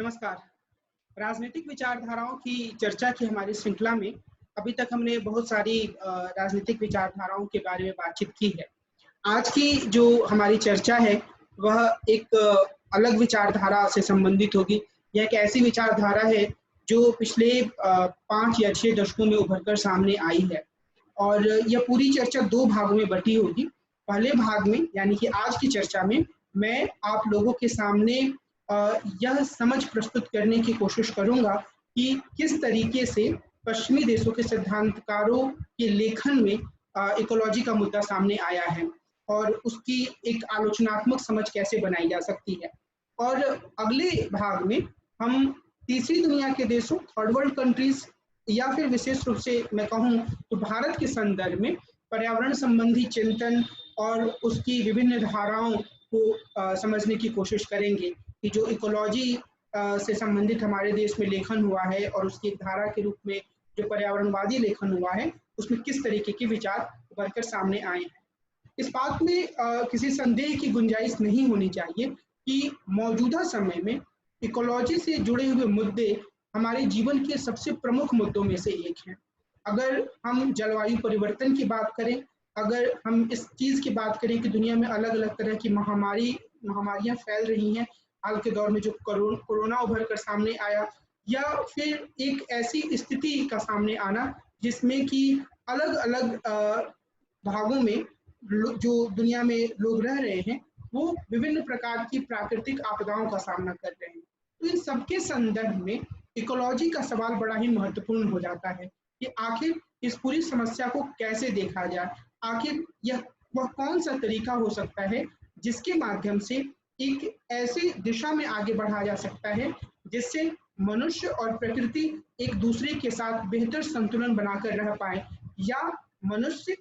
नमस्कार। राजनीतिक विचारधाराओं की चर्चा की हमारी श्रृंखला में अभी तक हमने बहुत सारी राजनीतिक विचारधाराओं के बारे में बातचीत की है। आज की जो हमारी चर्चा है, वह एक अलग विचारधारा से संबंधित होगी। यह एक ऐसी विचारधारा है जो पिछले 5 या 6 दशकों में उभर कर सामने आई है और यह पूरी चर्चा 2 भागों में बँटी होगी। पहले भाग में यानी कि आज की चर्चा में मैं आप लोगों के सामने यह समझ प्रस्तुत करने की कोशिश करूँगा कि किस तरीके से पश्चिमी देशों के सिद्धांतकारों के लेखन में इकोलॉजी का मुद्दा सामने आया है और उसकी एक आलोचनात्मक समझ कैसे बनाई जा सकती है। और अगले भाग में हम तीसरी दुनिया के देशों, थर्ड वर्ल्ड कंट्रीज़ या फिर विशेष रूप से मैं कहूँ तो भारत के संदर्भ में पर्यावरण संबंधी चिंतन और उसकी विभिन्न धाराओं को समझने की कोशिश करेंगे कि जो इकोलॉजी से संबंधित हमारे देश में लेखन हुआ है और उसकी एक धारा के रूप में जो पर्यावरणवादी लेखन हुआ है, उसमें किस तरीके के विचार उभर कर सामने आए हैं। इस बात में किसी संदेह की गुंजाइश नहीं होनी चाहिए कि मौजूदा समय में इकोलॉजी से जुड़े हुए मुद्दे हमारे जीवन के सबसे प्रमुख मुद्दों में से एक हैं। अगर हम जलवायु परिवर्तन की बात करें, अगर हम इस चीज़ की बात करें कि दुनिया में अलग-अलग तरह की महामारियाँ फैल रही हैं, हाल के दौर में जो कोरोना उभर कर सामने आया, या फिर एक ऐसी स्थिति का सामने आना जिसमें कि अलग-अलग भागों में जो दुनिया में लोग रह रहे हैं, वो विभिन्न प्रकार की प्राकृतिक आपदाओं का सामना कर रहे हैं। तो इन सबके संदर्भ में इकोलॉजी का सवाल बड़ा ही महत्वपूर्ण हो जाता है कि आखिर इस पूरी समस्या को कैसे देखा जाए? आखिर वह कौन-सा तरीका हो सकता है जिसके माध्यम से एक ऐसी दिशा में आगे बढ़ा जा सकता है जिससे मनुष्य और प्रकृति एक दूसरे के साथ बेहतर संतुलन बनाकर रह पाए, या मनुष्य,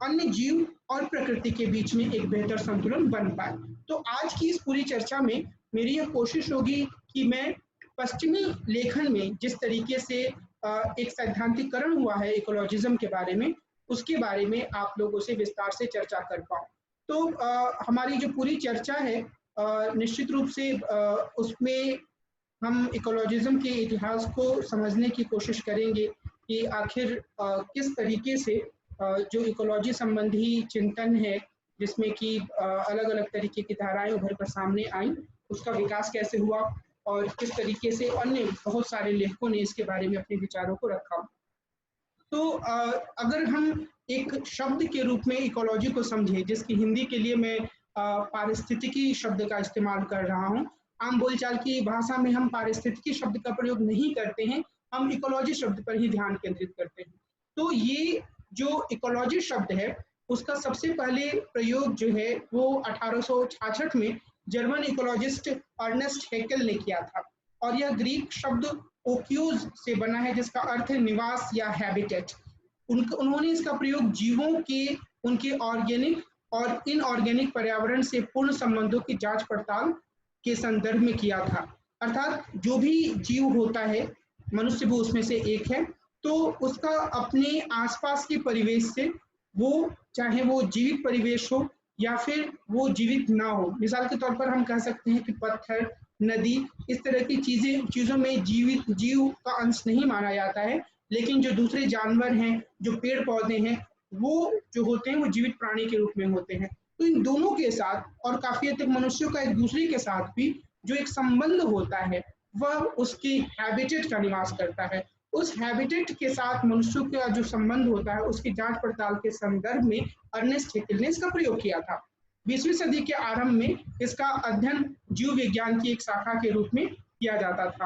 अन्य जीव और प्रकृति के बीच में एक बेहतर संतुलन बन पाए। तो आज की इस पूरी चर्चा में मेरी यह कोशिश होगी कि मैं पश्चिमी लेखन में जिस तरीके से एक सैद्धांतिकरण हुआ है इकोलॉजिज्म के बारे में, उसके बारे में आप लोगों से विस्तार से चर्चा कर पाऊँ। तो हमारी जो पूरी चर्चा है निश्चित रूप से उसमें हम इकोलॉजिज्म के इतिहास को समझने की कोशिश करेंगे कि आखिर किस तरीके से जो इकोलॉजी संबंधी चिंतन है, जिसमें कि अलग-अलग तरीके की धाराएँ उभर कर सामने आईं, उसका विकास कैसे हुआ और किस तरीके से अन्य बहुत सारे लेखकों ने इसके बारे में अपने विचारों को रखा। तो अगर हम एक शब्द के रूप में इकोलॉजी को समझें, जिसकी हिंदी के लिए मैं पारिस्थितिकी शब्द का इस्तेमाल कर रहा हूँ। आम बोलचाल की भाषा में हम पारिस्थितिकी शब्द का प्रयोग नहीं करते हैं, हम इकोलॉजी शब्द पर ही ध्यान केंद्रित करते हैं। तो ये जो इकोलॉजी शब्द है, उसका सबसे पहले प्रयोग जो है वो 1866 में जर्मन इकोलॉजिस्ट अर्नेस्ट हैकेल ने किया था और यह ग्रीक शब्द ओक्यूज से बना है, जिसका अर्थ है निवास या हैबिटेट। उन्होंने इसका प्रयोग जीवों के उनके ऑर्गेनिक और इनऑर्गेनिक पर्यावरण से पूर्ण संबंधों की जांच पड़ताल के संदर्भ में किया था। अर्थात जो भी जीव होता है, मनुष्य भी उसमें से एक है, तो उसका अपने आसपास के परिवेश से, वो चाहे वो जीवित परिवेश हो या फिर वो जीवित ना हो। मिसाल के तौर पर हम कह सकते हैं कि पत्थर, नदी, इस तरह की चीज़ों में जीव का अंश नहीं माना जाता है, लेकिन जो दूसरे जानवर हैं, जो पेड़-पौधे हैं, वो जो होते हैं वो जीवित प्राणी के रूप में होते हैं। तो इन दोनों के साथ और काफ़ी हद तक मनुष्यों का एक दूसरे के साथ भी जो एक संबंध होता है, वह उसकी हैबिटेट का निवास करता है। उस हैबिटेट के साथ मनुष्यों का जो संबंध होता है, उसकी जांच पड़ताल के संदर्भ में अर्नेस्ट हैकेल ने इसका प्रयोग किया था। 20वीं सदी के आरंभ में इसका अध्ययन जीव विज्ञान की एक शाखा के रूप में किया जाता था।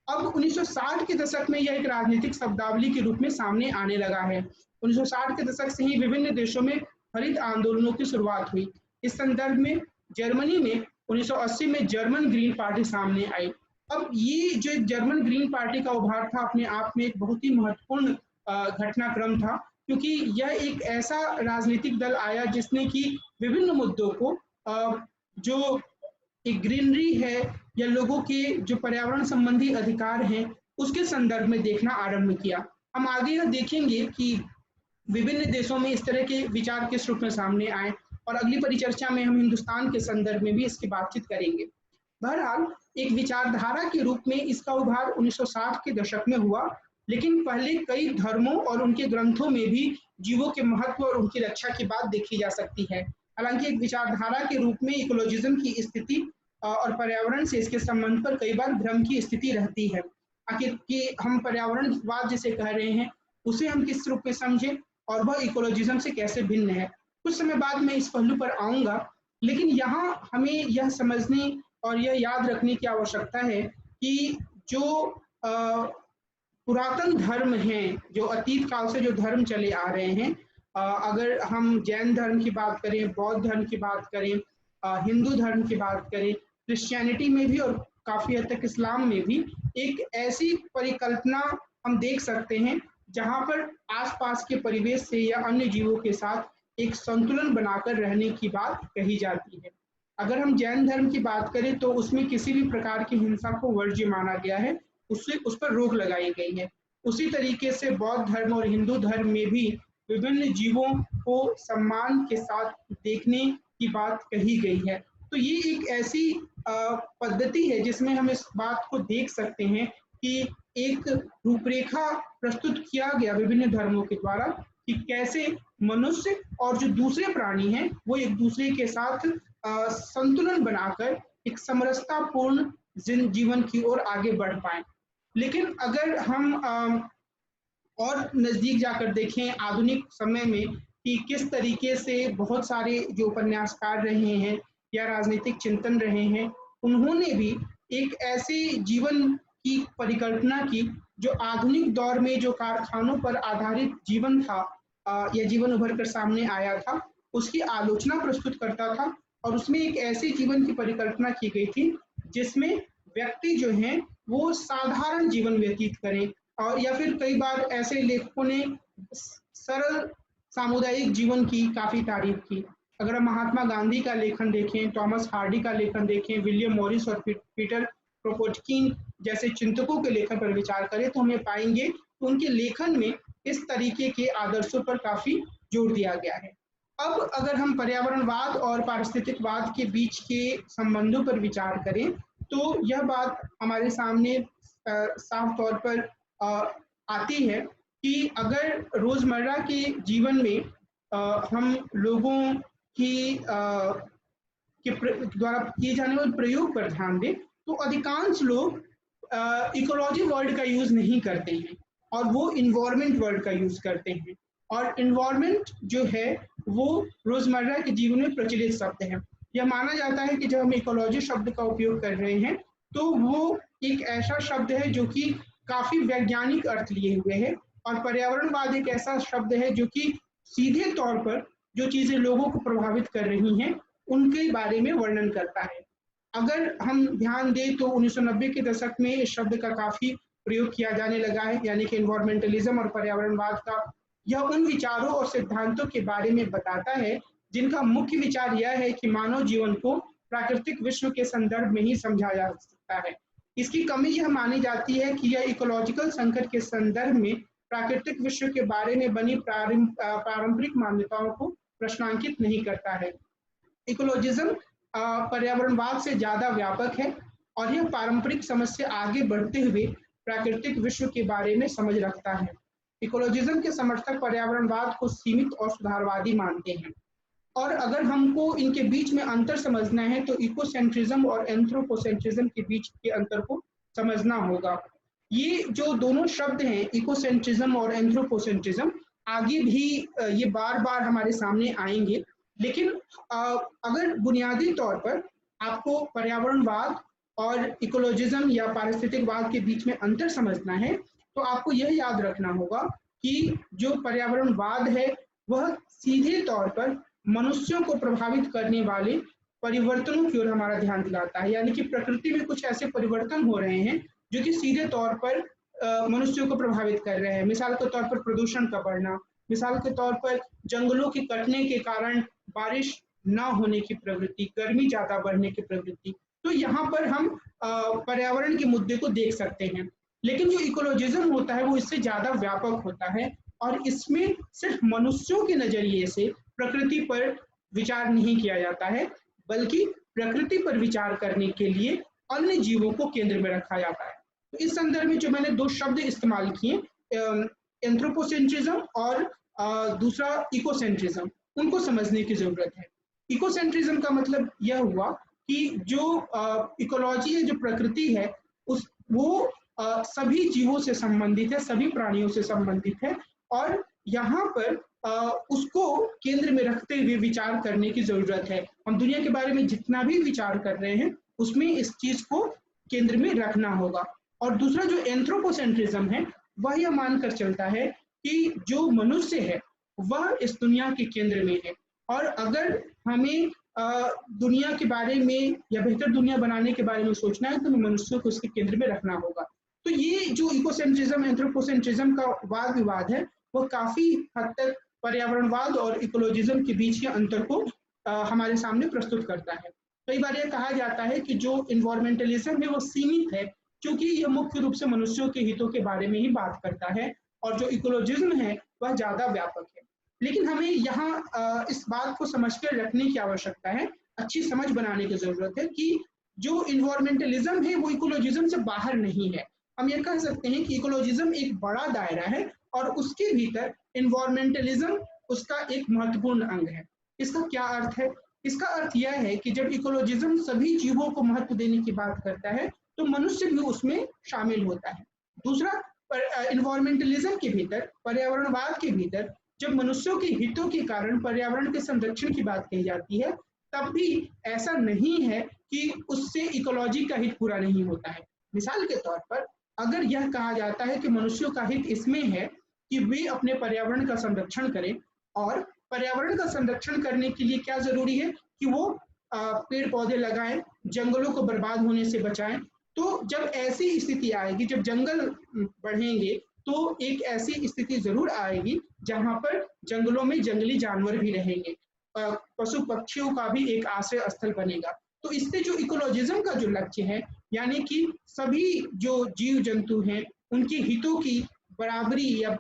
अब 1960 के दशक में यह एक राजनीतिक शब्दावली के रूप में सामने आने लगा है। 1960 के दशक से ही विभिन्न देशों में हरित आंदोलनों की शुरुआत हुई। इस संदर्भ में जर्मनी में 1980 में जर्मन ग्रीन पार्टी सामने आई। अब ये जो जर्मन ग्रीन पार्टी का उभार था, अपने आप में एक बहुत ही महत्वपूर्ण घटनाक्रम था, क्योंकि यह एक ऐसा राजनीतिक दल आया जिसने कि विभिन्न मुद्दों को जो एक ग्रीनरी है या लोगों के जो पर्यावरण संबंधी अधिकार हैं, उसके संदर्भ में देखना आरंभ किया। हम आगे यह देखेंगे कि विभिन्न देशों में इस तरह के विचार किस रूप में सामने आए और अगली परिचर्चा में हम हिंदुस्तान के संदर्भ में भी इसकी बातचीत करेंगे। बहरहाल एक विचारधारा के रूप में इसका उभार 1960 के दशक में हुआ, लेकिन पहले कई धर्मों और उनके ग्रंथों में भी जीवों के महत्व और उनकी रक्षा की बात देखी जा सकती है। हालांकि एक विचारधारा के रूप में इकोलॉजिज्म की स्थिति और पर्यावरण से इसके संबंध पर कई बार भ्रम की स्थिति रहती है। आखिर कि हम पर्यावरणवाद जिसे कह रहे हैं उसे हम किस रूप में समझें और वह इकोलॉजिज्म से कैसे भिन्न है। कुछ समय बाद मैं इस पहलू पर आऊंगा, लेकिन यहाँ हमें यह समझने और यह याद रखने की आवश्यकता है कि जो पुरातन धर्म हैं, जो अतीत काल से जो धर्म चले आ रहे हैं, अगर हम जैन धर्म की बात करें, बौद्ध धर्म की बात करें, हिंदू धर्म की बात करें, क्रिश्चियनिटी में भी और काफी हद तक इस्लाम में भी एक ऐसी परिकल्पना हम देख सकते हैं जहां पर आसपास के परिवेश से या अन्य जीवों के साथ एक संतुलन बनाकर रहने की बात कही जाती है। अगर हम जैन धर्म की बात करें तो उसमें किसी भी प्रकार की हिंसा को वर्ज्य माना गया है, उससे उस पर रोक लगाई गई है। उसी तरीके से बौद्ध धर्म और हिंदू धर्म में भी विभिन्न जीवों को सम्मान के साथ देखने की बात कही गई है। तो ये एक ऐसी पद्धति है जिसमें हम इस बात को देख सकते हैं कि एक रूपरेखा प्रस्तुत किया गया विभिन्न धर्मों के द्वारा कि कैसे मनुष्य और जो दूसरे प्राणी हैं वो एक दूसरे के साथ संतुलन बनाकर एक समरसतापूर्ण जीवन की ओर आगे बढ़ पाए। लेकिन अगर हम और नजदीक जाकर देखें आधुनिक समय में कि किस तरीके से बहुत सारे जो उपन्यासकार रहे हैं या राजनीतिक चिंतन रहे हैं, उन्होंने भी एक ऐसे जीवन की परिकल्पना की जो आधुनिक दौर में जो कारखानों पर आधारित जीवन था या जीवन उभर कर सामने आया था, उसकी आलोचना प्रस्तुत करता था और उसमें एक ऐसे जीवन की परिकल्पना की गई थी जिसमें व्यक्ति जो हैं वो साधारण जीवन व्यतीत करें, और या फिर कई बार ऐसे लेखकों ने सरल सामुदायिक जीवन की काफी तारीफ की। अगर हम महात्मा गांधी का लेखन देखें, थॉमस हार्डी का लेखन देखें, विलियम मॉरिस और पीटर क्रोपोटकिन जैसे चिंतकों के लेखन पर विचार करें तो हमें पाएंगे कि उनके लेखन में इस तरीके के आदर्शों पर काफी जोर दिया गया है। अब अगर हम पर्यावरणवाद और पारिस्थितिकवाद के बीच के संबंधों पर विचार करें तो यह बात हमारे सामने साफ तौर पर आती है कि अगर रोजमर्रा के जीवन में हम लोगों की के द्वारा किए जाने वाले प्रयोग पर ध्यान दें तो अधिकांश लोग इकोलॉजी वर्ड का यूज नहीं करते हैं और वो इन्वायरमेंट वर्ड का यूज करते हैं, और इन्वायरमेंट जो है वो रोजमर्रा के जीवन में प्रचलित शब्द है। यह माना जाता है कि जब हम इकोलॉजी शब्द का उपयोग कर रहे हैं तो वो एक ऐसा शब्द है जो कि काफी वैज्ञानिक अर्थ लिए हुए है, और पर्यावरणवाद एक ऐसा शब्द है जो कि सीधे तौर पर जो चीजें लोगों को प्रभावित कर रही हैं उनके बारे में वर्णन करता है। अगर हम ध्यान दें तो 1990 के दशक में इस शब्द का काफी प्रयोग किया जाने लगा है, यानी कि एनवायरमेंटलिज्म और पर्यावरणवाद का यह उन विचारों और सिद्धांतों के बारे में बताता है जिनका मुख्य विचार यह है कि मानव जीवन को प्राकृतिक विश्व के संदर्भ में ही समझा जा सकता है। इसकी कमी यह मानी जाती है कि यह इकोलॉजिकल संकट के संदर्भ में प्राकृतिक विश्व के बारे में बनी पारंपरिक मान्यताओं को प्रश्नांकित नहीं करता है। इकोलॉजिज्म पर्यावरणवाद से ज्यादा व्यापक है और यह पारंपरिक समझ से आगे बढ़ते हुए प्राकृतिक विश्व के बारे में समझ रखता है। इकोलॉजिज्म के समर्थक पर्यावरणवाद को सीमित और सुधारवादी मानते हैं, और अगर हमको इनके बीच में अंतर समझना है तो इकोसेंट्रिज्म और एंथ्रोपोसेंट्रिज्म के बीच के अंतर को समझना होगा। ये जो दोनों शब्द हैं इकोसेंट्रिज्म और एंथ्रोपोसेंट्रिज्म, आगे भी ये बार बार हमारे सामने आएंगे, लेकिन अगर बुनियादी तौर पर आपको पर्यावरणवाद और इकोलॉजिज्म या पारिस्थितिकवाद के बीच में अंतर समझना है तो आपको यह याद रखना होगा कि जो पर्यावरणवाद है वह सीधे तौर पर मनुष्यों को प्रभावित करने वाले परिवर्तनों की ओर हमारा ध्यान दिलाता है, यानी कि प्रकृति में कुछ ऐसे परिवर्तन हो रहे हैं जो कि सीधे तौर पर मनुष्यों को प्रभावित कर रहे हैं। मिसाल के तौर पर प्रदूषण का बढ़ना, मिसाल के तौर पर जंगलों के कटने के कारण बारिश न होने की प्रवृत्ति, गर्मी ज्यादा बढ़ने की प्रवृत्ति। तो यहाँ पर हम पर्यावरण के मुद्दे को देख सकते हैं, लेकिन जो इकोलॉजिज्म होता है वो इससे ज्यादा व्यापक होता है और इसमें सिर्फ मनुष्यों के नजरिए से प्रकृति पर विचार नहीं किया जाता है, बल्कि प्रकृति पर विचार करने के लिए अन्य जीवों को केंद्र में रखा जाता है। तो इस संदर्भ में जो मैंने दो शब्द इस्तेमाल किए, एंथ्रोपोसेंट्रिज्म और दूसरा इकोसेंट्रिज्म, उनको समझने की जरूरत है। इकोसेंट्रिज्म का मतलब यह हुआ कि जो इकोलॉजी है, जो प्रकृति है, वो सभी जीवों से संबंधित है, सभी प्राणियों से संबंधित है, और यहाँ पर उसको केंद्र में रखते हुए विचार करने की जरूरत है। हम दुनिया के बारे में जितना भी विचार कर रहे हैं उसमें इस चीज को केंद्र में रखना होगा। और दूसरा जो एंथ्रोपोसेंट्रिज्म है, वह यह मानकर चलता है कि जो मनुष्य है वह इस दुनिया के केंद्र में है, और अगर हमें दुनिया के बारे में या बेहतर दुनिया बनाने के बारे में सोचना है तो मनुष्य को उसके केंद्र में रखना होगा। तो ये जो इकोसेंट्रिज्म एंथ्रोपोसेंट्रिज्म का वाद विवाद है, वो काफी हद तक पर्यावरणवाद और इकोलॉजिज्म के बीच के अंतर को हमारे सामने प्रस्तुत करता है। कई बार यह कहा जाता है कि जो इन्वायरमेंटलिज्म है वो सीमित है, क्योंकि यह मुख्य रूप से मनुष्यों के हितों के बारे में ही बात करता है, और जो इकोलॉजिज्म है वह ज्यादा व्यापक है। लेकिन हमें यहाँ इस बात को समझकर रखने की आवश्यकता है, अच्छी समझ बनाने की जरूरत है कि जो इन्वायरमेंटलिज्म है वो इकोलॉजिज्म से बाहर नहीं है। हम ये कह सकते हैं कि इकोलॉजिज्म एक बड़ा दायरा है और उसके भीतर इन्वायरमेंटलिज्म उसका एक महत्वपूर्ण अंग है। इसका क्या अर्थ है? इसका अर्थ यह है कि जब इकोलॉजिज्म सभी जीवों को महत्व देने की बात करता है तो मनुष्य भी उसमें शामिल होता है। दूसरा, इन्वायरमेंटलिज्म के भीतर, पर्यावरणवाद के भीतर जब मनुष्यों के हितों के कारण पर्यावरण के संरक्षण की बात कही जाती है, तब भी ऐसा नहीं है कि उससे इकोलॉजी का हित पूरा नहीं होता है। मिसाल के तौर पर अगर यह कहा जाता है कि मनुष्यों का हित इसमें है कि वे अपने पर्यावरण का संरक्षण करें, और पर्यावरण का संरक्षण करने के लिए क्या जरूरी है कि वो पेड़ पौधे लगाएं, जंगलों को बर्बाद होने से बचाएं, तो जब ऐसी स्थिति आएगी, जब जंगल बढ़ेंगे तो एक ऐसी स्थिति जरूर आएगी जहां पर जंगलों में जंगली जानवर भी रहेंगे, पशु पक्षियों का भी एक आश्रय स्थल बनेगा। तो इससे जो इकोलॉजिज्म का जो लक्ष्य है, यानी कि सभी जो जीव जंतु हैं उनके हितों की बराबरी या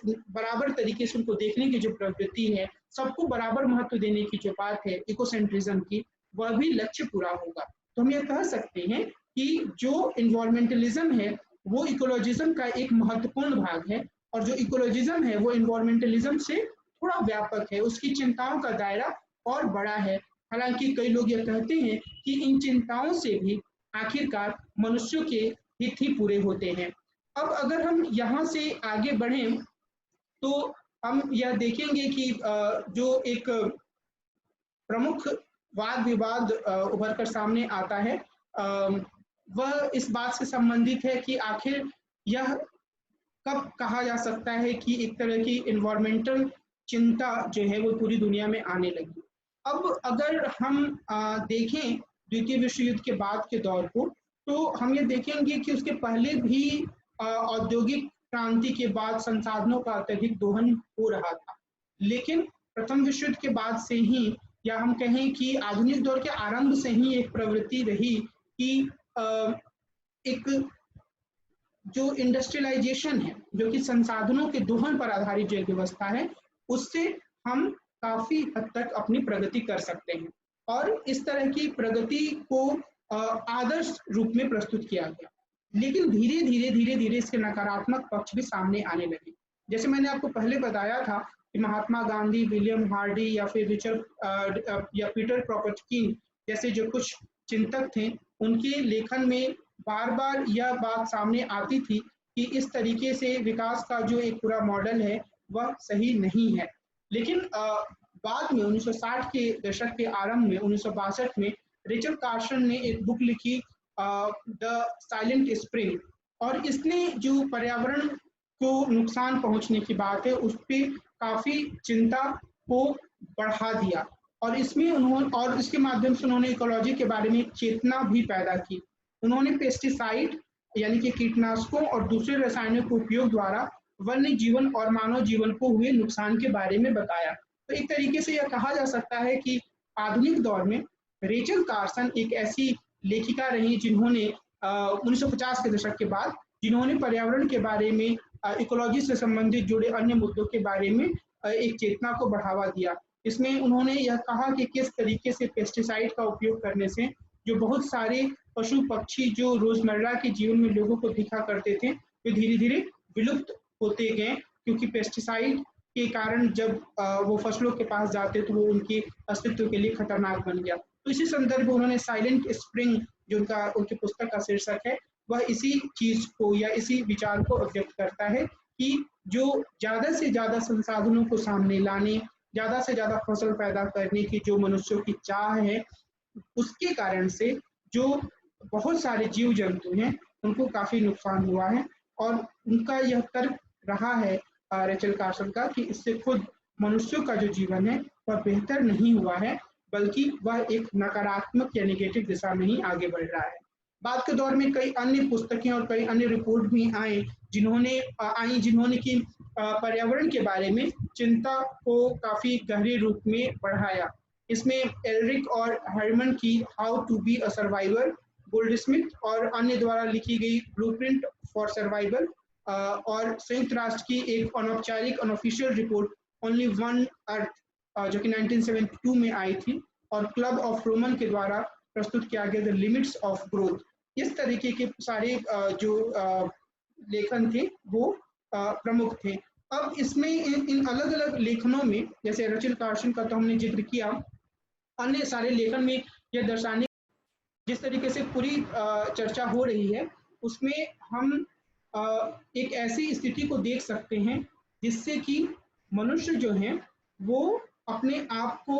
बराबर तरीके से उनको देखने की जो प्रवृत्ति है, सबको बराबर महत्व देने की जो बात है इकोसेंट्रिज्म की, वह भी लक्ष्य पूरा होगा। तो हम ये कह सकते हैं कि जो इन्वायरमेंटलिज्म है वो इकोलॉजिज्म का एक महत्वपूर्ण भाग है, और जो इकोलॉजिज्म है वो इन्वायरमेंटलिज्म से थोड़ा व्यापक है, उसकी चिंताओं का दायरा और बड़ा है। हालांकि कई लोग यह कहते हैं कि इन चिंताओं से भी आखिरकार मनुष्यों के हित ही पूरे होते हैं। अब अगर हम यहाँ से आगे बढ़ें तो हम यह देखेंगे कि जो एक प्रमुख वाद विवाद उभर कर सामने आता है, वह इस बात से संबंधित है कि आखिर यह कब कहा जा सकता है कि एक तरह की इन्वायरमेंटल चिंता जो है वो पूरी दुनिया में आने लगी। अब अगर हम देखें द्वितीय विश्व युद्ध के बाद के दौर को, तो हम ये देखेंगे कि उसके पहले भी औद्योगिक क्रांति के बाद संसाधनों का अत्यधिक दोहन हो रहा था, लेकिन प्रथम विश्व युद्ध के बाद से ही, या हम कहें कि आधुनिक दौर के आरंभ से ही एक प्रवृत्ति रही कि एक जो इंडस्ट्रियलाइजेशन है, जो कि संसाधनों के दोहन पर आधारित जो व्यवस्था है, उससे हम काफी हद तक अपनी प्रगति कर सकते हैं, और इस तरह की प्रगति को आदर्श रूप में प्रस्तुत किया गया। लेकिन धीरे धीरे इसके नकारात्मक पक्ष भी सामने आने लगे। जैसे मैंने आपको पहले बताया था कि महात्मा गांधी, विलियम हार्डी या फिर रिचर्ड या पीटर क्रोपोटकिन जैसे जो कुछ चिंतक थे, उनके लेखन में बार बार यह बात सामने आती थी कि इस तरीके से विकास का जो एक पूरा मॉडल है वह सही नहीं है। लेकिन बाद में 1960 के दशक के आरंभ में 1962 में रिचर्ड कार्सन ने एक बुक लिखी द साइलेंट स्प्रिंग, और इसने जो पर्यावरण को नुकसान पहुंचने की बात है उस पर काफी चिंता को बढ़ा दिया, और इसमें उन्होंने, और इसके माध्यम से उन्होंने इकोलॉजी के बारे में चेतना भी पैदा की। उन्होंने पेस्टिसाइड यानी कि कीटनाशकों और दूसरे रसायनों के उपयोग द्वारा वन्य जीवन और मानव जीवन को हुए नुकसान के बारे में बताया। तो एक तरीके से यह कहा जा सकता है कि आधुनिक दौर में रेचल कार्सन एक ऐसी लेखिका रही जिन्होंने 1950 के दशक के बाद जिन्होंने पर्यावरण के बारे में, इकोलॉजी से संबंधित जुड़े अन्य मुद्दों के बारे में एक चेतना को बढ़ावा दिया। इसमें उन्होंने यह कहा कि किस तरीके से पेस्टिसाइड का उपयोग करने से जो बहुत सारे पशु पक्षी जो रोजमर्रा के जीवन में लोगों को दिखा करते थे, वे धीरे धीरे विलुप्त होते गए, क्योंकि पेस्टिसाइड के कारण जब वो फसलों के पास जाते तो वो उनके अस्तित्व के लिए खतरनाक बन गया। तो इसी संदर्भ में उन्होंने साइलेंट स्प्रिंग, जो उनकी पुस्तक का शीर्षक है, वह इसी चीज को या इसी विचार को अभिव्यक्त करता है कि जो ज्यादा से ज्यादा संसाधनों को सामने लाने, ज्यादा से ज्यादा फसल पैदा करने की जो मनुष्यों की चाह है, उसके कारण से जो बहुत सारे जीव जंतु हैं उनको काफी नुकसान हुआ है। और उनका यह तर्क रहा है रेचल कार्सन का कि इससे खुद मनुष्यों का जो जीवन है वह बेहतर नहीं हुआ है, बल्कि वह एक नकारात्मक या नेगेटिव दिशा में ही आगे बढ़ रहा है। बाद के दौर में कई अन्य पुस्तकें और कई अन्य रिपोर्ट भी आए जिन्होंने कि पर्यावरण के बारे में चिंता को काफी गहरे रूप में बढ़ाया। इसमें एल्रिक और हर्मन की how to be a survivor, Goldsmith और अन्य द्वारा लिखी गई ब्लूप्रिंट फॉर सर्वाइवल, और संयुक्त राष्ट्र की एक अनौपचारिक unofficial report only one earth जो कि 1972 में आई थी, और क्लब ऑफ रोमन के द्वारा प्रस्तुत किया गया द लिमिट्स ऑफ ग्रोथ। इस तरीके के सारे जो लेखन थे वो प्रमुख थे। अब इसमें इन अलग अलग लेखनों में, जैसे रेचल कार्सन का तो हमने जिक्र किया, अन्य सारे लेखन में यह दर्शाने जिस तरीके से पूरी चर्चा हो रही है उसमें हम एक ऐसी स्थिति को देख सकते हैं जिससे कि मनुष्य जो है वो अपने आप को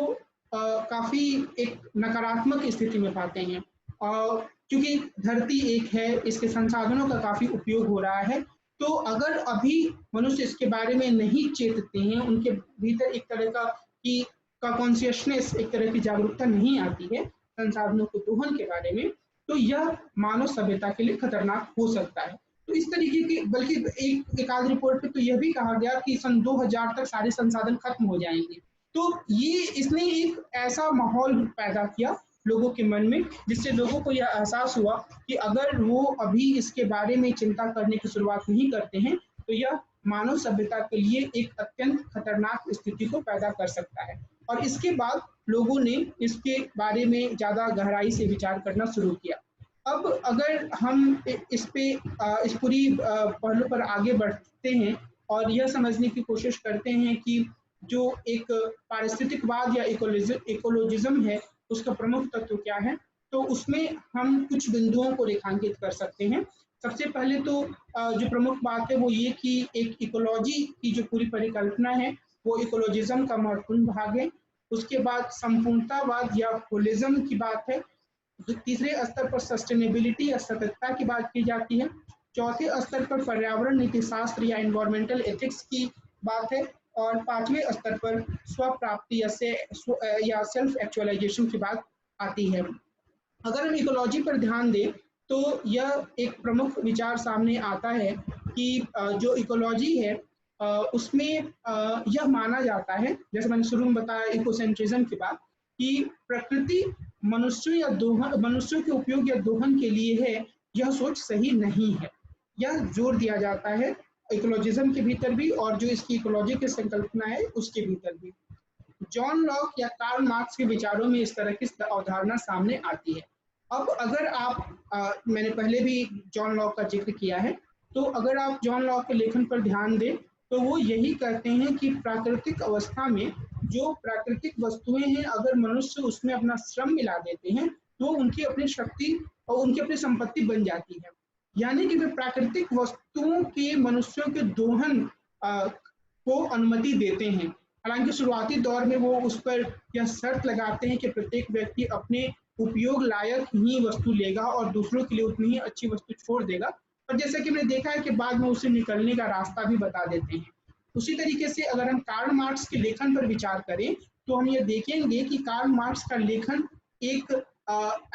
काफी एक नकारात्मक स्थिति में पाते हैं, क्योंकि धरती एक है, इसके संसाधनों का काफी उपयोग हो रहा है। तो अगर अभी मनुष्य इसके बारे में नहीं चेतते हैं, उनके भीतर एक तरह का कॉन्शियसनेस, एक तरह की जागरूकता नहीं आती है संसाधनों के दोहन के बारे में, तो यह मानव सभ्यता के लिए खतरनाक हो सकता है। तो इस तरीके की, बल्कि एक आध रिपोर्ट में तो यह भी कहा गया कि सन 2000 तक सारे संसाधन खत्म हो जाएंगे। तो इसने एक ऐसा माहौल पैदा किया लोगों के मन में, जिससे लोगों को यह एहसास हुआ कि अगर वो अभी इसके बारे में चिंता करने की शुरुआत नहीं करते हैं तो यह मानव सभ्यता के लिए एक अत्यंत खतरनाक स्थिति को पैदा कर सकता है। और इसके बाद लोगों ने इसके बारे में ज्यादा गहराई से विचार करना शुरू किया। अब अगर हम इस पूरी पहलू पर आगे बढ़ते हैं और यह समझने की कोशिश करते हैं कि जो एक पारिस्थितिकवाद या इकोलॉजिज्म है उसका प्रमुख तत्व क्या है, तो उसमें हम कुछ बिंदुओं को रेखांकित कर सकते हैं। सबसे पहले तो जो प्रमुख बात है वो ये कि एक इकोलॉजी की जो पूरी परिकल्पना है वो इकोलॉजिज्म का महत्वपूर्ण भाग है। उसके बाद संपूर्णतावाद या होलिज्म की बात है। तीसरे स्तर पर सस्टेनेबिलिटी या सततता की बात की जाती है। चौथे स्तर पर पर्यावरण नीति शास्त्र या एनवायरमेंटल एथिक्स की बात है। और पांचवें स्तर पर स्वप्राप्ति या सेल्फ एक्चुअलाइजेशन की बात आती है। अगर हम इकोलॉजी पर ध्यान दें तो यह एक प्रमुख विचार सामने आता है कि जो इकोलॉजी है उसमें यह माना जाता है, जैसे मैंने शुरू में बताया इकोसेंट्रिज्म की बात, कि प्रकृति मनुष्यों के उपयोग या दोहन के लिए है, यह सोच सही नहीं है। यह जोर दिया जाता है इकोलॉजिज्म के भीतर भी और जो इसकी इकोलॉजी की संकल्पना है उसके भीतर भी। जॉन लॉक या कार्ल मार्क्स के विचारों में इस तरह की अवधारणा सामने आती है। अब अगर आप मैंने पहले भी जॉन लॉक का जिक्र किया है, तो अगर आप जॉन लॉक के लेखन पर ध्यान दें तो वो यही कहते हैं कि प्राकृतिक अवस्था में जो प्राकृतिक वस्तुएं हैं, अगर मनुष्य उसमें अपना श्रम मिला देते हैं तो उनकी अपनी शक्ति और उनकी अपनी संपत्ति बन जाती है। यानी कि वे प्राकृतिक वस्तुओं के मनुष्यों के दोहन को अनुमति देते हैं। हालांकि शुरुआती दौर में वो उस पर यह शर्त लगाते हैं कि प्रत्येक व्यक्ति अपने उपयोग लायक ही वस्तु लेगा और दूसरों के लिए उतनी ही अच्छी वस्तु छोड़ देगा। और जैसे कि हमने देखा है कि बाद में उसे निकलने का रास्ता भी बता देते हैं। उसी तरीके से अगर हम कार्ल मार्क्स के लेखन पर विचार करें तो हम ये देखेंगे कि कार्ल मार्क्स का लेखन एक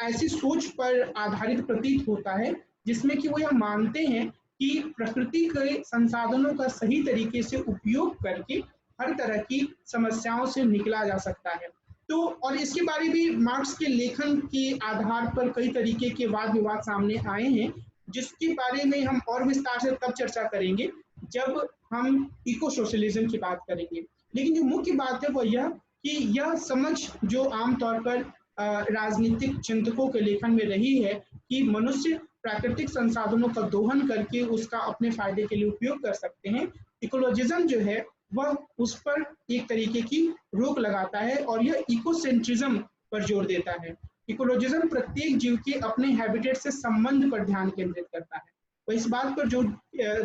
ऐसी सोच पर आधारित प्रतीत होता है जिसमें कि वो यह मानते हैं कि प्रकृति के संसाधनों का सही तरीके से उपयोग करके हर तरह की समस्याओं से निकला जा सकता है। तो और इसके बारे में मार्क्स के लेखन के आधार पर कई तरीके के वाद विवाद सामने आए हैं, जिसके बारे में हम और विस्तार से तब चर्चा करेंगे जब हम इको सोशलिज्म की बात करेंगे। लेकिन जो मुख्य बात है वो यह कि यह समझ जो आमतौर पर राजनीतिक चिंतकों के लेखन में रही है कि मनुष्य प्राकृतिक संसाधनों का दोहन करके उसका अपने फायदे के लिए उपयोग कर सकते हैं। इकोलॉजिज्म जो है वह उस पर एक तरीके की रोक लगाता है और यह इकोसेंट्रिज्म पर जोर देता है। इकोलॉजिज्म प्रत्येक जीव के अपने हैबिटेट से संबंध पर ध्यान केंद्रित करता है। वह इस बात पर जोर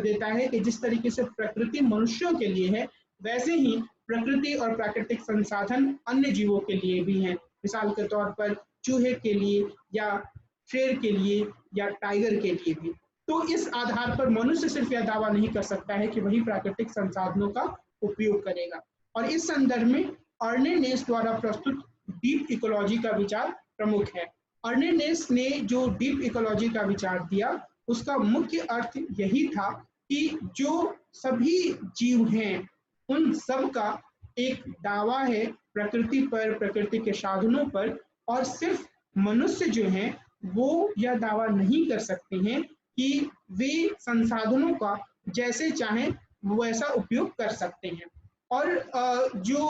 देता है कि जिस तरीके से प्रकृति मनुष्यों के लिए है, वैसे ही प्रकृति और प्राकृतिक संसाधन अन्य जीवों के लिए भी हैं। मिसाल के तौर पर चूहे के लिए या शेर के लिए या टाइगर के लिए भी। तो इस आधार पर मनुष्य सिर्फ यह दावा नहीं कर सकता है कि वही प्राकृतिक संसाधनों का उपयोग करेगा। और इस संदर्भ में अर्ने नेस द्वारा प्रस्तुत डीप इकोलॉजी का विचार प्रमुख है। अर्ने नेस ने जो डीप इकोलॉजी का विचार दिया, उसका मुख्य अर्थ यही था कि जो सभी जीव हैं उन सब का एक दावा है प्रकृति पर, प्रकृति के साधनों पर, और सिर्फ मनुष्य जो हैं वो यह दावा नहीं कर सकते हैं कि वे संसाधनों का जैसे चाहें वैसा उपयोग कर सकते हैं। और जो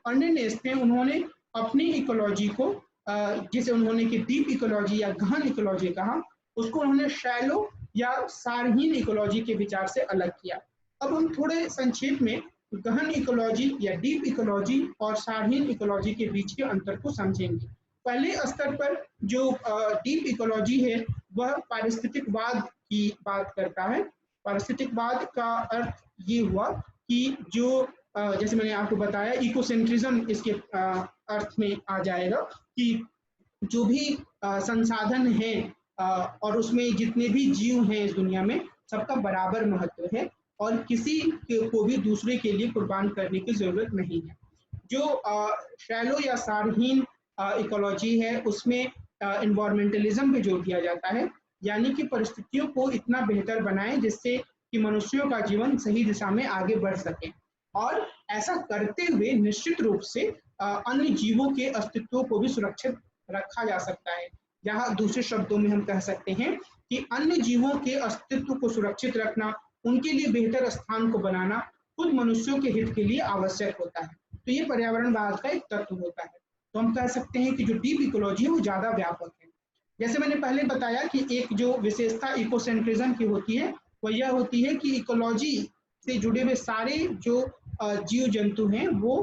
अर्ने नेस थे उन्होंने अपनी इकोलॉजी को, जिसे उन्होंने कि डीप इकोलॉजी या गहन इकोलॉजी कहा, उसको उन्होंने शैलो या सारहीन इकोलॉजी के विचार से अलग किया। अब हम थोड़े संक्षेप में गहन इकोलॉजी या डीप इकोलॉजी और सारहीन इकोलॉजी के बीच के अंतर को समझेंगे। पहले स्तर पर जो डीप इकोलॉजी है वह पारिस्थितिकवाद की बात करता है। पारिस्थितिकवाद का अर्थ ये हुआ कि जो जैसे मैंने आपको बताया इकोसेंट्रिज्म इसके अर्थ में आ जाएगा कि जो भी संसाधन हैं और उसमें जितने भी जीव हैं इस दुनिया में, सबका बराबर महत्व है और किसी को भी दूसरे के लिए कुर्बान करने की जरूरत नहीं है। जो शैलो या सारहीन इकोलॉजी है उसमें एनवायरमेंटलिज्म पे जोर दिया जाता है, यानी कि परिस्थितियों को इतना बेहतर बनाएं जिससे कि मनुष्यों का जीवन सही दिशा में आगे बढ़ सके, और ऐसा करते हुए निश्चित रूप से अन्य जीवों के अस्तित्व को भी सुरक्षित रखा जा सकता है। यहाँ दूसरे शब्दों में हम कह सकते हैं कि अन्य जीवों के अस्तित्व को सुरक्षित रखना, उनके लिए बेहतर स्थान को बनाना खुद मनुष्यों के हित के लिए आवश्यक होता है। तो ये पर्यावरणवाद का एक तत्व होता है। तो हम कह सकते हैं कि जो डीप इकोलॉजी है वो ज्यादा व्यापक है। जैसे मैंने पहले बताया कि एक जो विशेषता इकोसेंट्रिज्म की होती है वह यह होती है कि इकोलॉजी से जुड़े हुए सारे जो जीव जंतु हैं वो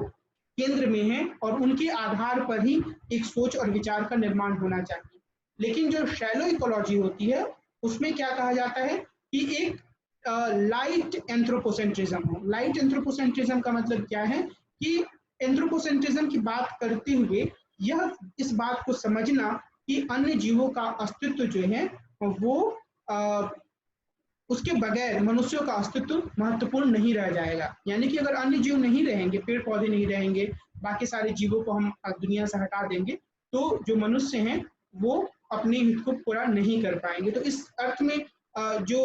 केंद्र में हैं और उनके आधार पर ही एक सोच और विचार का निर्माण होना चाहिए। लेकिन जो शैलो इकोलॉजी होती है उसमें क्या कहा जाता है कि एक लाइट एंथ्रोपोसेंट्रिज्म हो। लाइट एंथ्रोपोसेंट्रिज्म का मतलब क्या है कि एंथ्रोपोसेंट्रिज्म की बात करते हुए यह इस बात को समझना कि अन्य जीवों का अस्तित्व जो है वो उसके बगैर मनुष्यों का अस्तित्व महत्वपूर्ण नहीं रह जाएगा। यानी कि अगर अन्य जीव नहीं रहेंगे, पेड़ पौधे नहीं रहेंगे, बाकी सारे जीवों को हम दुनिया से हटा देंगे, तो जो मनुष्य हैं वो अपने हित को पूरा नहीं कर पाएंगे। तो इस अर्थ में जो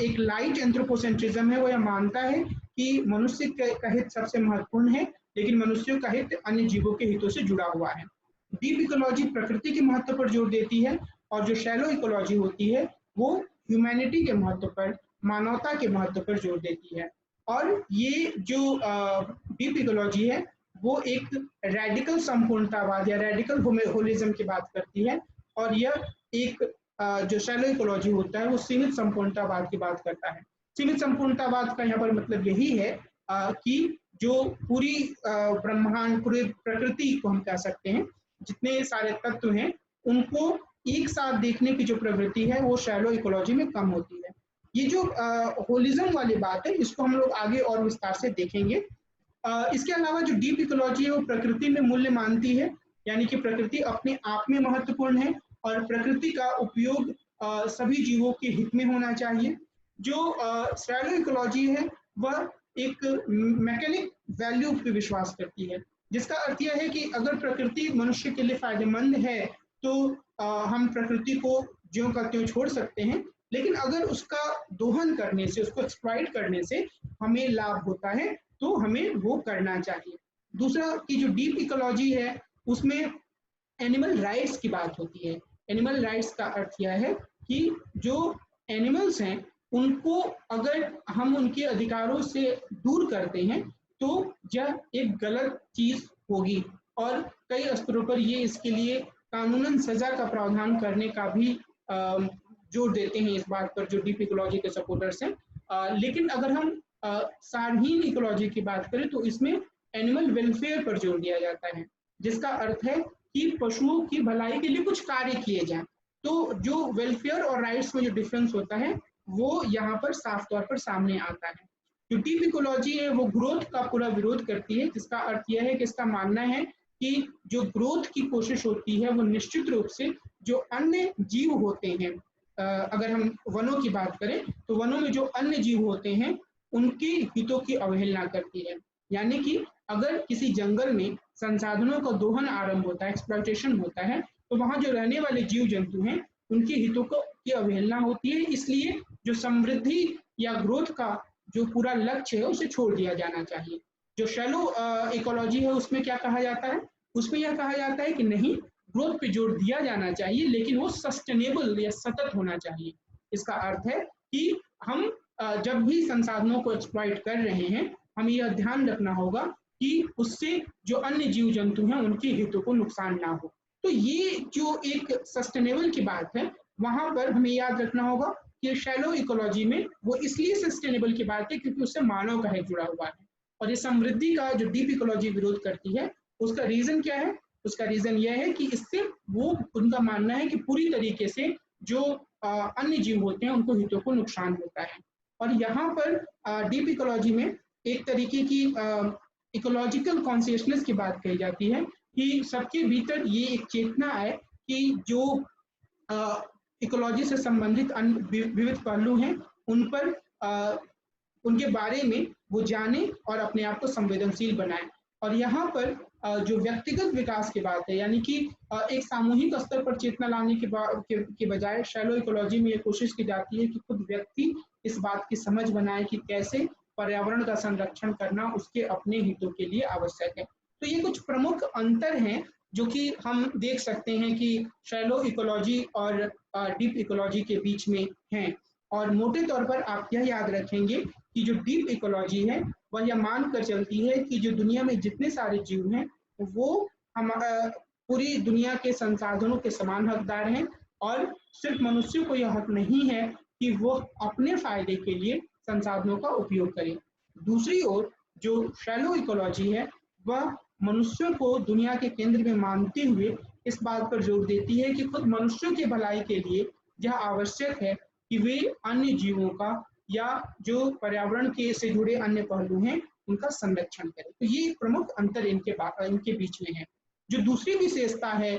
एक लाइट एंथ्रोपोसेंट्रिज्म है वो यह मानता है कि मनुष्य का हित सबसे महत्वपूर्ण है, लेकिन मनुष्यों का हित अन्य जीवों के हितों से जुड़ा हुआ है। डीप इकोलॉजी प्रकृति के महत्व पर जोर देती है और जो शैलो इकोलॉजी होती है वो ह्यूमैनिटी के महत्व पर, मानवता के महत्व पर जोर देती है। और ये जो डीप इकोलॉजी है वो एक रेडिकल संपूर्णतावाद या रेडिकल होलिज्म की बात करती है, और यह एक जो शैलो इकोलॉजी होता है वो सीमित संपूर्णतावाद की बात करता है। सीमित संपूर्णतावाद का यहाँ पर मतलब यही है कि जो पूरी ब्रह्मांड, पूरी प्रकृति को हम कह सकते हैं, जितने सारे तत्व हैं उनको एक साथ देखने की जो प्रवृत्ति है वो शैलो इकोलॉजी में कम होती है। ये जो होलिज्म वाली बात है इसको हम लोग आगे और विस्तार से देखेंगे। इसके अलावा जो डीप इकोलॉजी है वो प्रकृति में मूल्य मानती है, यानी कि प्रकृति अपने आप में महत्वपूर्ण है और प्रकृति का उपयोग सभी जीवों के हित में होना चाहिए। जो शैलो इकोलॉजी है वह एक मैकेनिक वैल्यू पे विश्वास करती है, जिसका अर्थ यह है कि अगर प्रकृति मनुष्य के लिए फायदेमंद है तो हम प्रकृति को ज्यों का त्यों छोड़ सकते हैं, लेकिन अगर उसका दोहन करने से, उसको एक्सप्लॉइट करने से हमें लाभ होता है तो हमें वो करना चाहिए। दूसरा कि जो डीप इकोलॉजी है उसमें एनिमल राइट्स की बात होती है। एनिमल राइट्स का अर्थ यह है कि जो एनिमल्स हैं उनको अगर हम उनके अधिकारों से दूर करते हैं तो यह एक गलत चीज होगी। और कई स्तरों पर ये इसके लिए कानूनन सजा का प्रावधान करने का भी जोर देते हैं इस बात पर, जो डीप इकोलॉजी के सपोर्टर्स हैं। लेकिन अगर हम सारहीन इकोलॉजी की बात करें तो इसमें एनिमल वेलफेयर पर जोर दिया जाता है, जिसका अर्थ है कि पशुओं की भलाई के लिए कुछ कार्य किए जाएं। तो जो वेलफेयर और राइट्स में जो डिफरेंस होता है वो यहाँ पर साफ तौर पर सामने आता है। जो डीप इकोलॉजी है वो ग्रोथ का पूरा विरोध करती है, जिसका अर्थ यह है कि इसका मानना है कि जो ग्रोथ की कोशिश होती है वो निश्चित रूप से जो अन्य जीव होते हैं, अगर हम वनों की बात करें तो वनों में जो अन्य जीव होते हैं उनके हितों की अवहेलना करती है। यानी कि अगर किसी जंगल में संसाधनों का दोहन आरंभ होता है, एक्सप्लॉयटेशन होता है, तो वहां जो रहने वाले जीव जंतु हैं उनके हितों की अवहेलना होती है। इसलिए जो समृद्धि या ग्रोथ का जो पूरा लक्ष्य है उसे छोड़ दिया जाना चाहिए। जो शैलो इकोलॉजी है उसमें क्या कहा जाता है, उसमें यह कहा जाता है कि नहीं, ग्रोथ पे जोर दिया जाना चाहिए लेकिन वो सस्टेनेबल या सतत होना चाहिए। इसका अर्थ है कि हम जब भी संसाधनों को एक्सप्लॉइट कर रहे हैं हमें यह ध्यान रखना होगा कि उससे जो अन्य जीव जंतु हैं उनके हितों को नुकसान ना हो। तो ये जो एक सस्टेनेबल की बात है वहां पर हमें याद रखना होगा कि शैलो इकोलॉजी में वो इसलिए सस्टेनेबल की बात है क्योंकि उससे मानव का हित जुड़ा हुआ है। और ये समृद्धि का जो डीप इकोलॉजी विरोध करती है उसका रीजन क्या है, उसका रीजन यह है कि इससे वो उनका मानना है कि पूरी तरीके से जो अन्य जीव होते हैं उनको हितों को नुकसान होता है। और यहाँ पर डीप इकोलॉजी में एक तरीके की इकोलॉजिकल कॉन्शियसनेस की बात कही जाती है कि सबके भीतर ये एक चेतना है कि जो इकोलॉजी से संबंधित विविध पहलू हैं उन पर उनके बारे में वो जाने और अपने आप को संवेदनशील बनाए। और यहाँ पर जो व्यक्तिगत विकास की बात है, यानी कि एक सामूहिक स्तर पर चेतना लाने के बजाय शैलो इकोलॉजी में ये कोशिश की जाती है कि खुद व्यक्ति इस बात की समझ बनाए कि कैसे पर्यावरण का संरक्षण करना उसके अपने हितों के लिए आवश्यक है। तो ये कुछ प्रमुख अंतर हैं जो कि हम देख सकते हैं कि शैलो इकोलॉजी और डीप इकोलॉजी के बीच में हैं। और मोटे तौर पर आप यह याद रखेंगे कि जो डीप इकोलॉजी है वह यह मानकर चलती है कि जो दुनिया में जितने सारे जीव हैं वो हमारा पूरी दुनिया के संसाधनों के समान हकदार हैं और सिर्फ मनुष्यों को यह हक नहीं है कि वो अपने फायदे के लिए संसाधनों का उपयोग करें। दूसरी ओर जो शैलो इकोलॉजी है वह मनुष्यों को दुनिया के केंद्र में मानते हुए इस बात पर जोर देती है कि खुद मनुष्यों के भलाई के लिए यह आवश्यक है कि वे अन्य जीवों का या जो पर्यावरण के से जुड़े अन्य पहलू हैं उनका संरक्षण करें। तो ये प्रमुख अंतर इनके बीच में है। जो दूसरी विशेषता है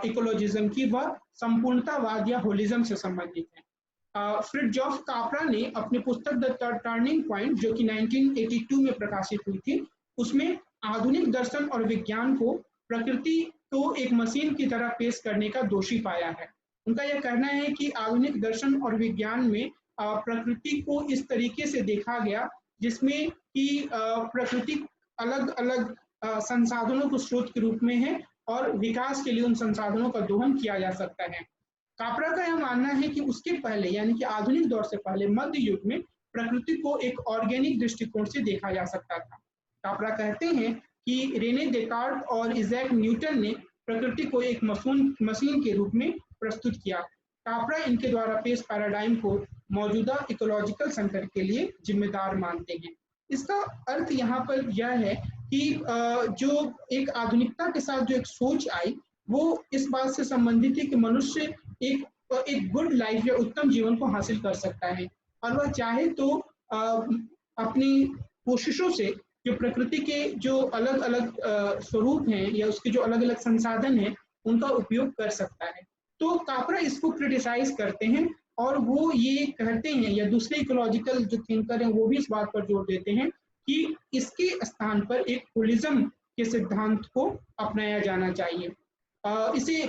इकोलॉजिज्म की वह संपूर्णतावाद या होलिज्म से संबंधित है। फ्रिडजॉफ कापरा ने अपनी पुस्तक द टर्निंग पॉइंट जो कि 1982 में प्रकाशित हुई थी उसमें आधुनिक दर्शन और विज्ञान को प्रकृति को एक मशीन की तरह पेश करने का दोषी पाया है। उनका यह कहना है कि आधुनिक दर्शन और विज्ञान में प्रकृति को इस तरीके से देखा गया जिसमें कि प्रकृति अलग अलग संसाधनों को स्रोत के रूप में है और विकास के लिए उन संसाधनों का दोहन किया जा सकता है। कापरा का यह मानना है कि उसके पहले यानी कि आधुनिक दौर से पहले मध्य युग में प्रकृति को एक ऑर्गेनिक दृष्टिकोण से देखा जा सकता था। कापरा कहते हैं कि रेने देकार्ट और इजैक न्यूटन ने प्रकृति को एक मशीन के रूप में प्रस्तुत किया। कापरा इनके द्वारा पेश पैराडाइम को मौजूदा इकोलॉजिकल संकट के लिए जिम्मेदार मानते हैं। इसका अर्थ यहाँ पर यह है कि जो एक आधुनिकता के साथ जो एक सोच आई वो इस बात से संबंधित है कि मनुष्य एक गुड लाइफ या उत्तम जीवन को हासिल कर सकता है और वह चाहे तो अपनी कोशिशों से जो प्रकृति के जो अलग अलग स्वरूप हैं या उसके जो अलग अलग संसाधन हैं उनका उपयोग कर सकता है। तो कापरा इसको क्रिटिसाइज करते हैं और वो ये कहते हैं या दूसरे इकोलॉजिकल जो थिंकर हैं वो भी इस बात पर जोर देते हैं कि इसके स्थान पर एक होलिज्म के सिद्धांत को अपनाया जाना चाहिए। इसे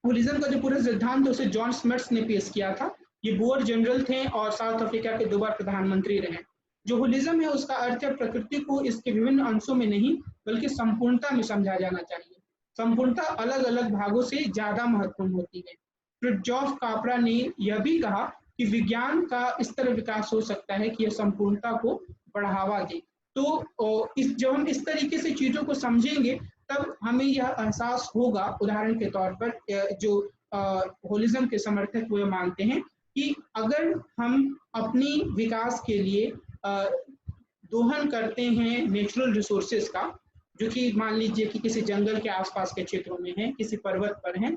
होलिज्म का जो पूरा सिद्धांत है उसे जॉन स्मिट्स ने पेश किया था। ये बोअर जनरल थे और साउथ अफ्रीका के 2 बार प्रधानमंत्री रहे। जो होलिज्म है उसका अर्थ है प्रकृति को इसके विभिन्न अंशों में नहीं बल्कि संपूर्णता में समझा जाना चाहिए। संपूर्णता अलग अलग भागों से ज्यादा महत्वपूर्ण होती है। फ्रिडजॉफ कापरा ने यह भी कहा कि विज्ञान का इस तरह विकास हो सकता है कि यह संपूर्णता को बढ़ावा दे। तो जब हम इस तरीके से चीजों को समझेंगे तब हमें यह एहसास होगा। उदाहरण के तौर पर जो होलिज्म के समर्थक वो मानते हैं कि अगर हम अपनी विकास के लिए दोहन करते हैं नेचुरल रिसोर्सेज का, जो कि मान लीजिए कि किसी जंगल के आसपास के क्षेत्रों में है, किसी पर्वत पर है,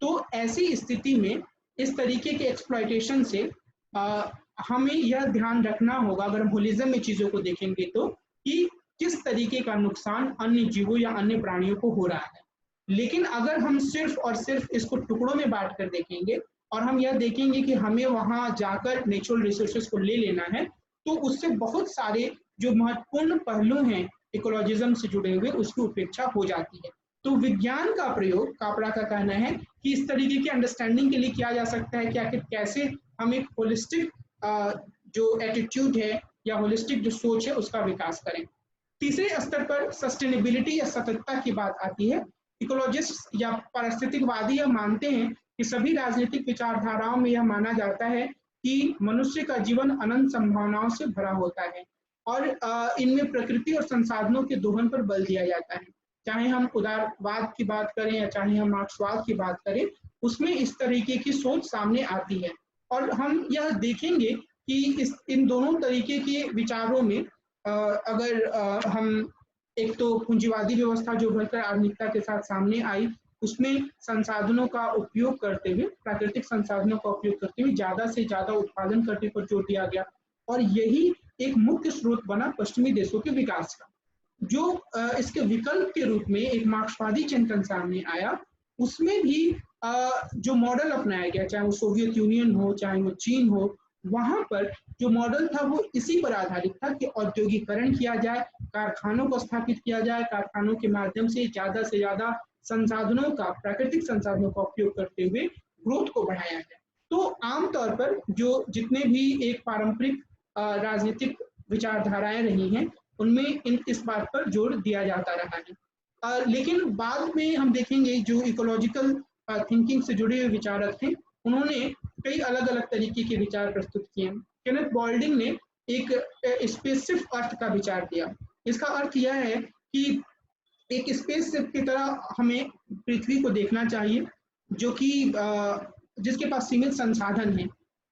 तो ऐसी स्थिति में इस तरीके के एक्सप्लॉयटेशन से हमें यह ध्यान रखना होगा, अगर हम होलिज्म में चीज़ों को देखेंगे तो, कि किस तरीके का नुकसान अन्य जीवों या अन्य प्राणियों को हो रहा है। लेकिन अगर हम सिर्फ और सिर्फ इसको टुकड़ों में बांट कर देखेंगे और हम यह देखेंगे कि हमें वहां जाकर नेचुरल रिसोर्सेज को ले लेना है, तो उससे बहुत सारे जो महत्वपूर्ण पहलू हैं इकोलॉजिज्म से जुड़े हुए, उसकी उपेक्षा हो जाती है। तो विज्ञान का प्रयोग, कापड़ा का कहना है कि इस तरीके की अंडरस्टैंडिंग के लिए किया जा सकता है कि आखिर कैसे हम एक होलिस्टिक जो एटीट्यूड है या होलिस्टिक जो सोच है उसका विकास करें। तीसरे स्तर पर सस्टेनेबिलिटी या सततता की बात आती है। इकोलॉजिस्ट या पारिस्थितिकवादी यह मानते हैं कि सभी राजनीतिक विचारधाराओं में यह माना जाता है कि मनुष्य का जीवन अनंत संभावनाओं से भरा होता है और इनमें प्रकृति और संसाधनों के दोहन पर बल दिया जाता है। चाहे हम उदारवाद की बात करें या चाहे हम मार्क्सवाद की बात करें, उसमें इस तरीके की सोच सामने आती है। और हम यह देखेंगे कि इन दोनों तरीके के विचारों में अगर हम एक तो पूंजीवादी व्यवस्था जो बढ़कर आधुनिकता के साथ सामने आई, उसमें संसाधनों का उपयोग करते हुए, प्राकृतिक संसाधनों का उपयोग करते हुए ज्यादा से ज्यादा उत्पादन करने पर जोर दिया गया और यही एक मुख्य स्रोत बना पश्चिमी देशों के विकास का। जो इसके विकल्प के रूप में एक मार्क्सवादी चिंतन सामने आया, उसमें भी जो मॉडल अपनाया गया, चाहे वो सोवियत यूनियन हो, चाहे वो चीन हो, वहां पर जो मॉडल था वो इसी पर आधारित था कि औद्योगिकरण किया जाए, कारखानों को स्थापित किया जाए, कारखानों के माध्यम से ज्यादा संसाधनों का, प्राकृतिक संसाधनों का उपयोग करते हुए ग्रोथ को बढ़ाया जाए। तो आमतौर पर जो जितने भी एक पारंपरिक राजनीतिक विचारधाराएं रही हैं, उनमें इस बात पर जोर दिया जाता रहा है। लेकिन बाद में हम देखेंगे जो इकोलॉजिकल थिंकिंग से जुड़े हुए विचारक थे, उन्होंने कई अलग अलग तरीके के विचार प्रस्तुत किए। केनेथ बॉल्डिंग ने एक स्पेसशिप अर्थ का विचार दिया। इसका अर्थ यह है कि एक स्पेसशिप की तरह हमें पृथ्वी को देखना चाहिए, जो कि जिसके पास सीमित संसाधन है,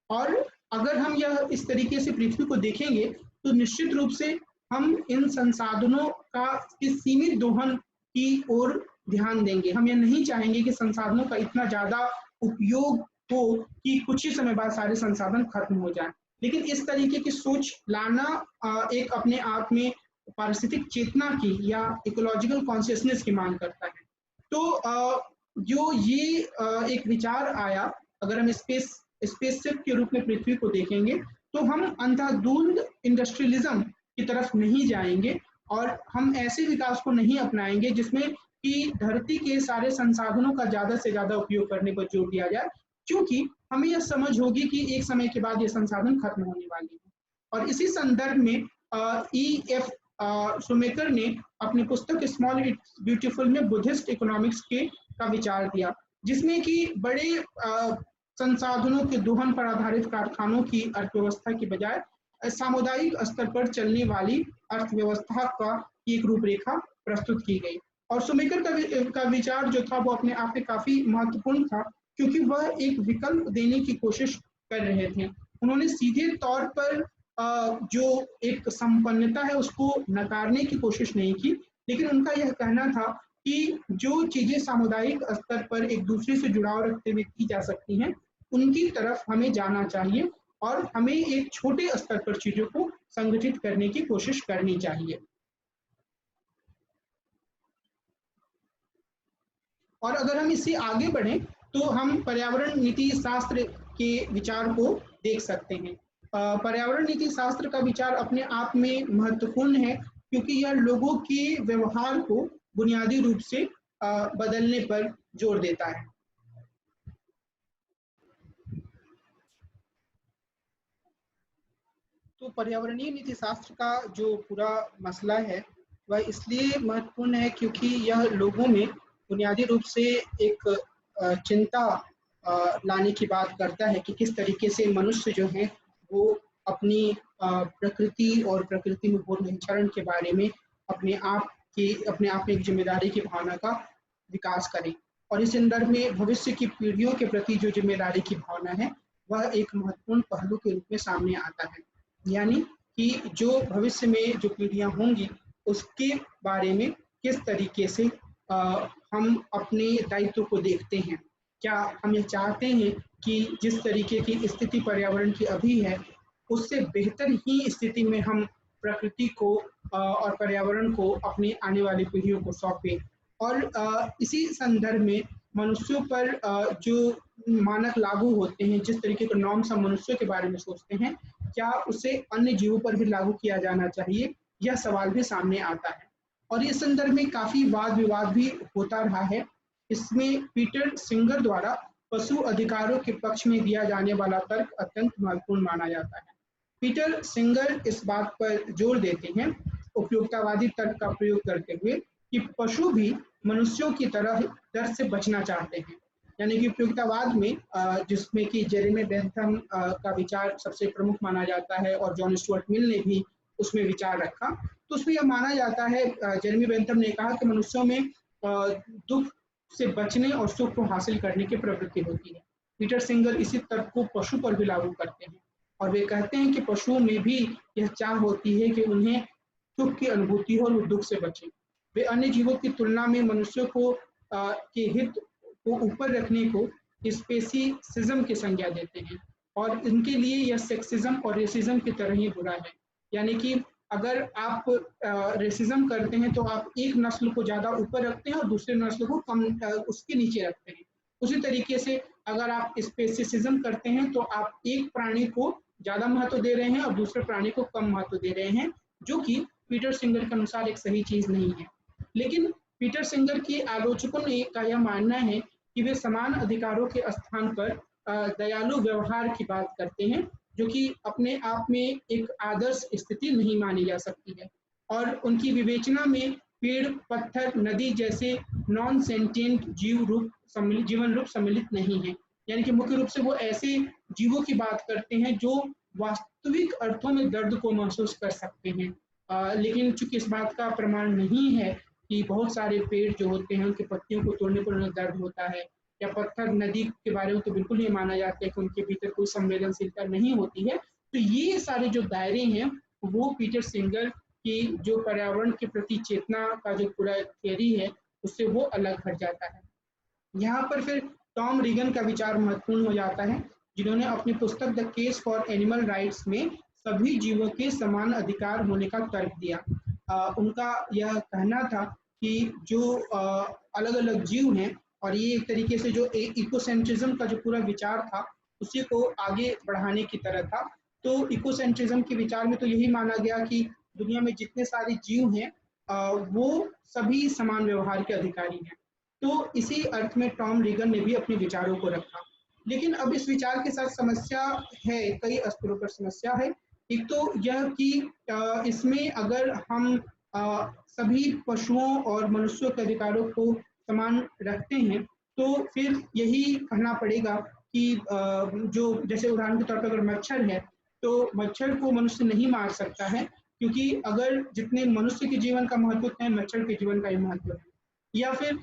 और अगर हम यह इस तरीके से पृथ्वी को देखेंगे तो निश्चित रूप से हम इन संसाधनों का इस सीमित दोहन की ओर ध्यान देंगे। हम ये नहीं चाहेंगे कि संसाधनों का इतना ज्यादा उपयोग हो कि कुछ ही समय बाद सारे संसाधन खत्म हो जाएं। लेकिन इस तरीके की सोच लाना एक अपने आप में पारिस्थितिक चेतना की या इकोलॉजिकल कॉन्शियसनेस की मांग करता है। तो जो ये एक विचार आया, अगर हम स्पेसशिप के रूप में पृथ्वी को देखेंगे तो हम अंधाधुंध इंडस्ट्रियलिज्म की तरफ नहीं जाएंगे और हम ऐसे विकास को नहीं अपनाएंगे जिसमें कि धरती के सारे संसाधनों का ज्यादा से ज्यादा उपयोग करने पर जोर दिया जाए, क्योंकि हमें यह समझ होगी कि एक समय के बाद ये संसाधन खत्म होने वाले हैं। और इसी संदर्भ में E.F. शूमेकर ने अपनी पुस्तक स्मॉल इट्स ब्यूटीफुल में बुद्धिस्ट इकोनॉमिक्स के का विचार दिया, जिसमें कि बड़े संसाधनों के दोहन पर आधारित कारखानों की अर्थव्यवस्था की बजाय सामुदायिक स्तर पर चलने वाली अर्थव्यवस्था का एक रूपरेखा प्रस्तुत की गई। और शूमेकर का विचार जो था वो अपने आप में काफी महत्वपूर्ण था, क्योंकि वह एक विकल्प देने की कोशिश कर रहे थे। उन्होंने सीधे तौर पर जो एक संपन्नता है उसको नकारने की कोशिश नहीं की, लेकिन उनका यह कहना था कि जो चीजें सामुदायिक स्तर पर एक दूसरे से जुड़ाव रखते हुए की जा सकती हैं, उनकी तरफ हमें जाना चाहिए और हमें एक छोटे स्तर पर चीजों को संगठित करने की कोशिश करनी चाहिए। और अगर हम इससे आगे बढ़ें तो हम पर्यावरण नीति शास्त्र के विचार को देख सकते हैं। पर्यावरण नीति शास्त्र का विचार अपने आप में महत्वपूर्ण है, क्योंकि यह लोगों के व्यवहार को बुनियादी रूप से बदलने पर जोर देता है। तो पर्यावरणीय नीति शास्त्र का जो पूरा मसला है वह इसलिए महत्वपूर्ण है क्योंकि यह लोगों में बुनियादी रूप से एक चिंता लाने की बात करता है कि किस तरीके से मनुष्य जो है वो अपनी प्रकृति और प्रकृति में हो रहे क्षरण के बारे में अपने आप कि अपने आप में एक जिम्मेदारी की भावना का विकास करें। और इस संदर्भ में भविष्य की पीढ़ियों के प्रति जो जिम्मेदारी की भावना है, वह एक महत्वपूर्ण पहलू के रूप में सामने आता है। यानी कि जो भविष्य में जो पीढ़ियां होंगी, उसके बारे में किस तरीके से हम अपने दायित्व को देखते हैं। क्या हम ये चाहते हैं कि जिस तरीके की स्थिति पर्यावरण की अभी है, उससे बेहतर ही स्थिति में हम प्रकृति को और पर्यावरण को अपनी आने वाली पीढ़ियों को सौंपें। और इसी संदर्भ में मनुष्यों पर जो मानक लागू होते हैं, जिस तरीके के नॉर्म्स हम मनुष्यों के बारे में सोचते हैं, क्या उसे अन्य जीवों पर भी लागू किया जाना चाहिए? यह सवाल भी सामने आता है। और इस संदर्भ में काफ़ी वाद-विवाद भी होता रहा है। इसमें पीटर सिंगर द्वारा पशु अधिकारों के पक्ष में दिया जाने वाला तर्क अत्यंत महत्वपूर्ण माना जाता है। पीटर सिंगर इस बात पर जोर देते हैं, उपयोगितावादी तर्क का प्रयोग करते हुए, कि पशु भी मनुष्यों की तरह दर्द से बचना चाहते हैं। यानी कि उपयोगितावाद में जिसमें कि जेरेमी बेंथम का विचार सबसे प्रमुख माना जाता है और जॉन स्टुअर्ट मिल ने भी उसमें विचार रखा। तो उसमें यह माना जाता है, जेरेमी बेंथम ने कहा कि मनुष्यों में दुख से बचने और सुख को हासिल करने की प्रवृत्ति होती है। पीटर सिंगर इसी तर्क को पशु पर भी लागू करते हैं और वे कहते हैं कि पशुओं में भी यह चाह होती है कि उन्हें सुख की अनुभूति हो और वो दुख से बचें। वे अन्य जीवों की तुलना में मनुष्यों को के हित को ऊपर रखने को स्पेसिसिज्म की संज्ञा देते हैं और इनके लिए यह सेक्सिज्म और रेसिज्म की तरह ही बुरा है। यानी कि अगर आप रेसिज्म करते हैं तो आप एक नस्ल को ज़्यादा ऊपर रखते हैं और दूसरे नस्ल को कम उसके नीचे रखते हैं। उसी तरीके से अगर आप स्पेसिसिज्म करते हैं तो आप एक प्राणी को ज़्यादा महत्व दे रहे हैं और दूसरे प्राणी को कम महत्व दे रहे हैं, जो कि पीटर सिंगर के अनुसार एक सही चीज़ नहीं है। लेकिन पीटर सिंगर के आलोचकों ने का यह मानना है कि वे समान अधिकारों के स्थान पर दयालु व्यवहार की बात करते हैं, जो कि अपने आप में एक आदर्श स्थिति नहीं मानी जा सकती है। और उनकी विवेचना में पेड़, पत्थर, नदी जैसे नॉन सेंटिएंट जीवन रूप सम्मिलित नहीं है। यानी कि मुख्य रूप से वो ऐसे जीवों की बात करते हैं जो वास्तविक अर्थों में दर्द को महसूस कर सकते हैं। लेकिन चूंकि इस बात का प्रमाण नहीं है कि बहुत सारे पेड़ जो होते हैं उनकी पत्तियों को तोड़ने पर उन्हें दर्द होता है, या पत्थर नदी के बारे में तो बिल्कुल नहीं माना जाता है कि उनके भीतर कोई संवेदनशीलता नहीं होती है। तो ये सारे जो दायरे हैं वो पीटर सिंगर की जो पर्यावरण के प्रति चेतना का जो पूरा थियरी है उससे वो अलग हट जाता है। यहाँ पर फिर टॉम रीगन का विचार महत्वपूर्ण हो जाता है, जिन्होंने अपनी पुस्तक the case for animal rights में सभी जीवों के समान अधिकार होने का तर्क दिया। उनका यह कहना था कि जो अलग-अलग जीव हैं और ये एक तरीके से जो इकोसेंट्रिज्म का जो पूरा विचार था, उसी को आगे बढ़ाने की तरह था। तो इकोसेंट्रिज्म के विचार में तो यही माना गया कि दुनिया में जितने सारे जीव हैं वो सभी समान व्यवहार के अधिकारी हैं। तो इसी अर्थ में टॉम रीगन ने भी अपने विचारों को रखा। लेकिन अब इस विचार के साथ समस्या है, कई स्तरों पर समस्या है। एक तो यह कि इसमें अगर हम सभी पशुओं और मनुष्यों के अधिकारों को समान रखते हैं, तो फिर यही कहना पड़ेगा कि जो जैसे उदाहरण के तौर पर अगर मच्छर है, तो मच्छर को मनुष्य नहीं मार सकता है, क्योंकि अगर जितने मनुष्य के जीवन का महत्व उतना ही मच्छर के जीवन का ही महत्व है। या फिर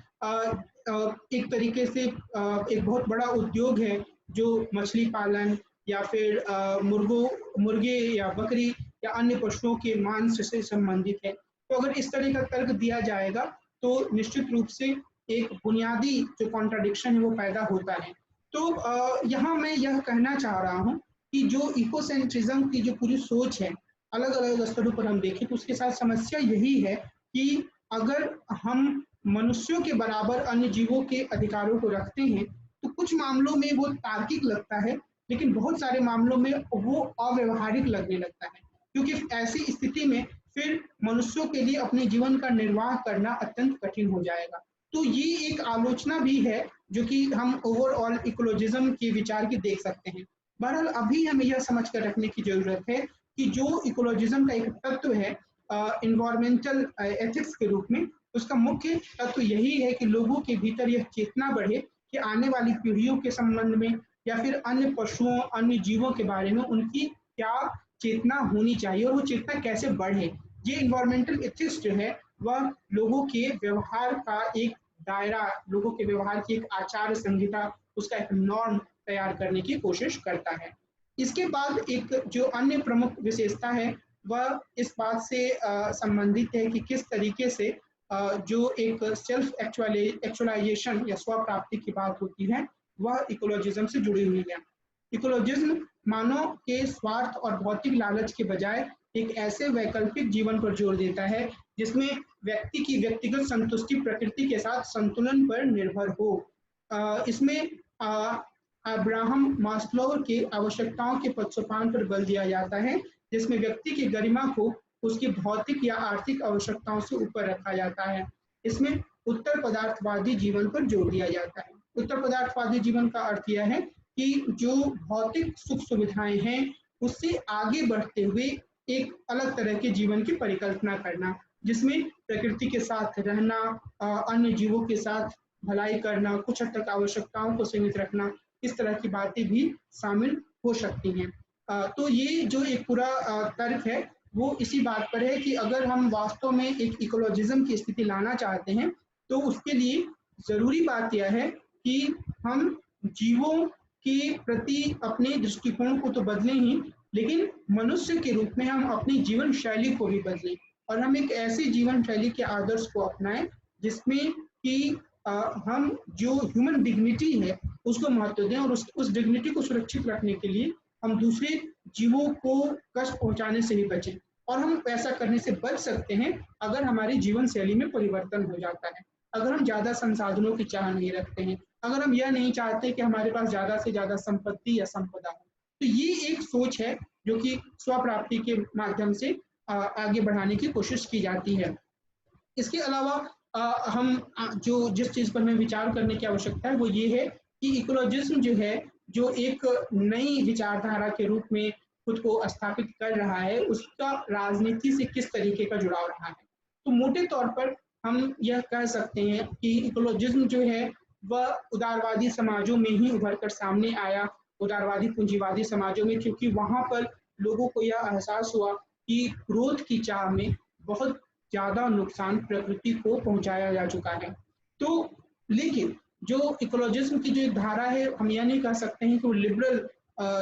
एक तरीके से एक बहुत बड़ा उद्योग है जो मछली पालन या फिर मुर्गे या बकरी या अन्य पशुओं के मांस से संबंधित है। तो अगर इस तरह का तर्क दिया जाएगा तो निश्चित रूप से एक बुनियादी जो कॉन्ट्राडिक्शन है वो पैदा होता है। तो यहाँ मैं यह कहना चाह रहा हूँ कि जो इकोसेंट्रिज्म की जो पूरी सोच है, अलग-अलग स्तरों पर हम देखें तो उसके साथ समस्या यही है कि अगर हम मनुष्यों के बराबर अन्य जीवों के अधिकारों को रखते हैं, तो कुछ मामलों में वो तार्किक लगता है, लेकिन बहुत सारे मामलों में वो अव्यवहारिक लगने लगता है, क्योंकि ऐसी स्थिति में फिर मनुष्यों के लिए अपने जीवन का निर्वाह करना अत्यंत कठिन हो जाएगा। तो ये एक आलोचना भी है जो कि हम ओवरऑल इकोलॉजिज्म के विचार की देख सकते हैं। बहरहाल अभी हमें यह समझ कर रखने की जरूरत है कि जो इकोलॉजिज्म का एक तत्व है एनवायरमेंटल एथिक्स के रूप में, उसका मुख्य तत्व यही है कि लोगों के भीतर यह चेतना बढ़े कि आने वाली पीढ़ियों के संबंध में या फिर अन्य पशुओं, अन्य जीवों के बारे में उनकी क्या चेतना होनी चाहिए और वो चेतना कैसे बढ़े। ये एनवायरमेंटल एथिक्स जो है वह लोगों के व्यवहार का एक दायरा, लोगों के व्यवहार की एक आचार संहिता, उसका एक नॉर्म तैयार करने की कोशिश करता है। इसके बाद एक जो अन्य प्रमुख विशेषता है वह इस बात से संबंधित है कि किस तरीके से जो एक सेल्फ एक्चुअलाइजेशन या स्व प्राप्ति की बात होती है वह इकोलॉजिज्म से जुड़ी हुई है। इकोलॉजिज्म मानव के स्वार्थ और भौतिक लालच के बजाय एक ऐसे वैकल्पिक जीवन पर जोर देता है जिसमें व्यक्ति की व्यक्तिगत संतुष्टि प्रकृति के साथ संतुलन पर निर्भर हो। इसमें अब्राहम मास्लो के आवश्यकताओं के पदसोपान पर बल दिया जाता है, जिसमें व्यक्ति की गरिमा को उसकी भौतिक या आर्थिक आवश्यकताओं से ऊपर रखा जाता है। इसमें उत्तर पदार्थवादी जीवन पर जोर दिया जाता है। उत्तर पदार्थवादी जीवन का अर्थ यह है कि जो भौतिक सुख सुविधाएं हैं उससे आगे बढ़ते हुए एक अलग तरह के जीवन की परिकल्पना करना, जिसमें प्रकृति के साथ रहना, अन्य जीवों के साथ भलाई करना, कुछ हद तक आवश्यकताओं को सीमित रखना, इस तरह की बातें भी शामिल हो सकती हैं। तो ये जो एक पूरा तर्क है वो इसी बात पर है कि अगर हम वास्तव में एक इकोलॉजिज्म की स्थिति लाना चाहते हैं तो उसके लिए जरूरी बात यह है कि हम जीवों के प्रति अपने दृष्टिकोण को तो बदलें ही, लेकिन मनुष्य के रूप में हम अपनी जीवन शैली को भी बदलें और हम एक ऐसी जीवन शैली के आदर्श को अपनाएं जिसमें कि हम जो ह्यूमन डिग्निटी है उसको महत्व दें और उस डिग्निटी को सुरक्षित रखने के लिए हम दूसरे जीवों को कष्ट पहुंचाने से ही बचें। और हम ऐसा करने से बच सकते हैं अगर हमारी जीवन शैली में परिवर्तन हो जाता है, अगर हम ज्यादा संसाधनों की चाह नहीं रखते हैं, अगर हम यह नहीं चाहते कि हमारे पास ज्यादा से ज्यादा संपत्ति या संपदा हो। तो ये एक सोच है जो कि स्वप्राप्ति के माध्यम से आगे बढ़ाने की कोशिश की जाती है। इसके अलावा हम जो जिस चीज पर हमें विचार करने की आवश्यकता है वो ये है कि इकोलॉजिज्म जो है, जो एक नई विचारधारा के रूप में खुद को स्थापित कर रहा है, उसका राजनीति से किस तरीके का जुड़ाव रहा है। तो मोटे तौर पर हम यह कह सकते हैं कि इकोलॉजिज्म जो है वह उदारवादी समाजों में ही उभर कर सामने आया, उदारवादी पूंजीवादी समाजों में, क्योंकि वहां पर लोगों को यह एहसास हुआ कि ग्रोथ की चाह में बहुत ज्यादा नुकसान प्रकृति को पहुंचाया जा चुका है। तो लेकिन जो इकोलॉजिज्म की जो एक धारा है, हम यह नहीं कह सकते हैं कि वो लिबरल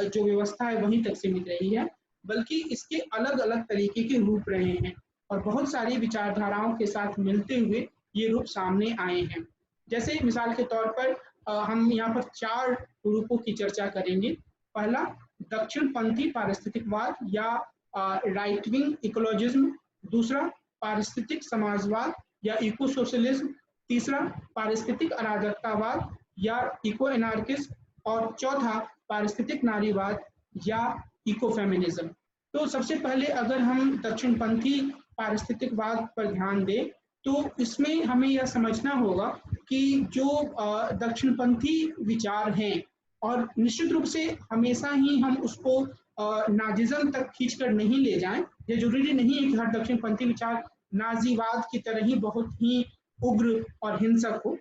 जो व्यवस्था है वहीं तक सीमित रही है, बल्कि इसके अलग अलग तरीके के रूप रहे हैं और बहुत सारी विचारधाराओं के साथ मिलते हुए ये रूप सामने आए हैं। जैसे मिसाल के तौर पर हम यहाँ पर 4 रूपों की चर्चा करेंगे। पहला, दक्षिणपंथी पारिस्थितिकवाद या राइट विंग इकोलॉजिज्म। दूसरा, पारिस्थितिक समाजवाद या इको सोशलिज्म। तीसरा, पारिस्थितिक अराजकतावाद या इको एनार्किस्ट। और चौथा, पारिस्थितिक नारीवाद या इको फेमिनिज्म। तो सबसे पहले अगर हम दक्षिणपंथी पारिस्थितिकवाद पर ध्यान दें तो इसमें हमें यह समझना होगा कि जो दक्षिणपंथी विचार हैं, और निश्चित रूप से हमेशा ही हम उसको नाजिज्म तक खींचकर नहीं ले जाएं। ये जरूरी नहीं है कि हर दक्षिणपंथी विचार नाजीवाद की तरह ही बहुत ही उग्र और हिंसक हो,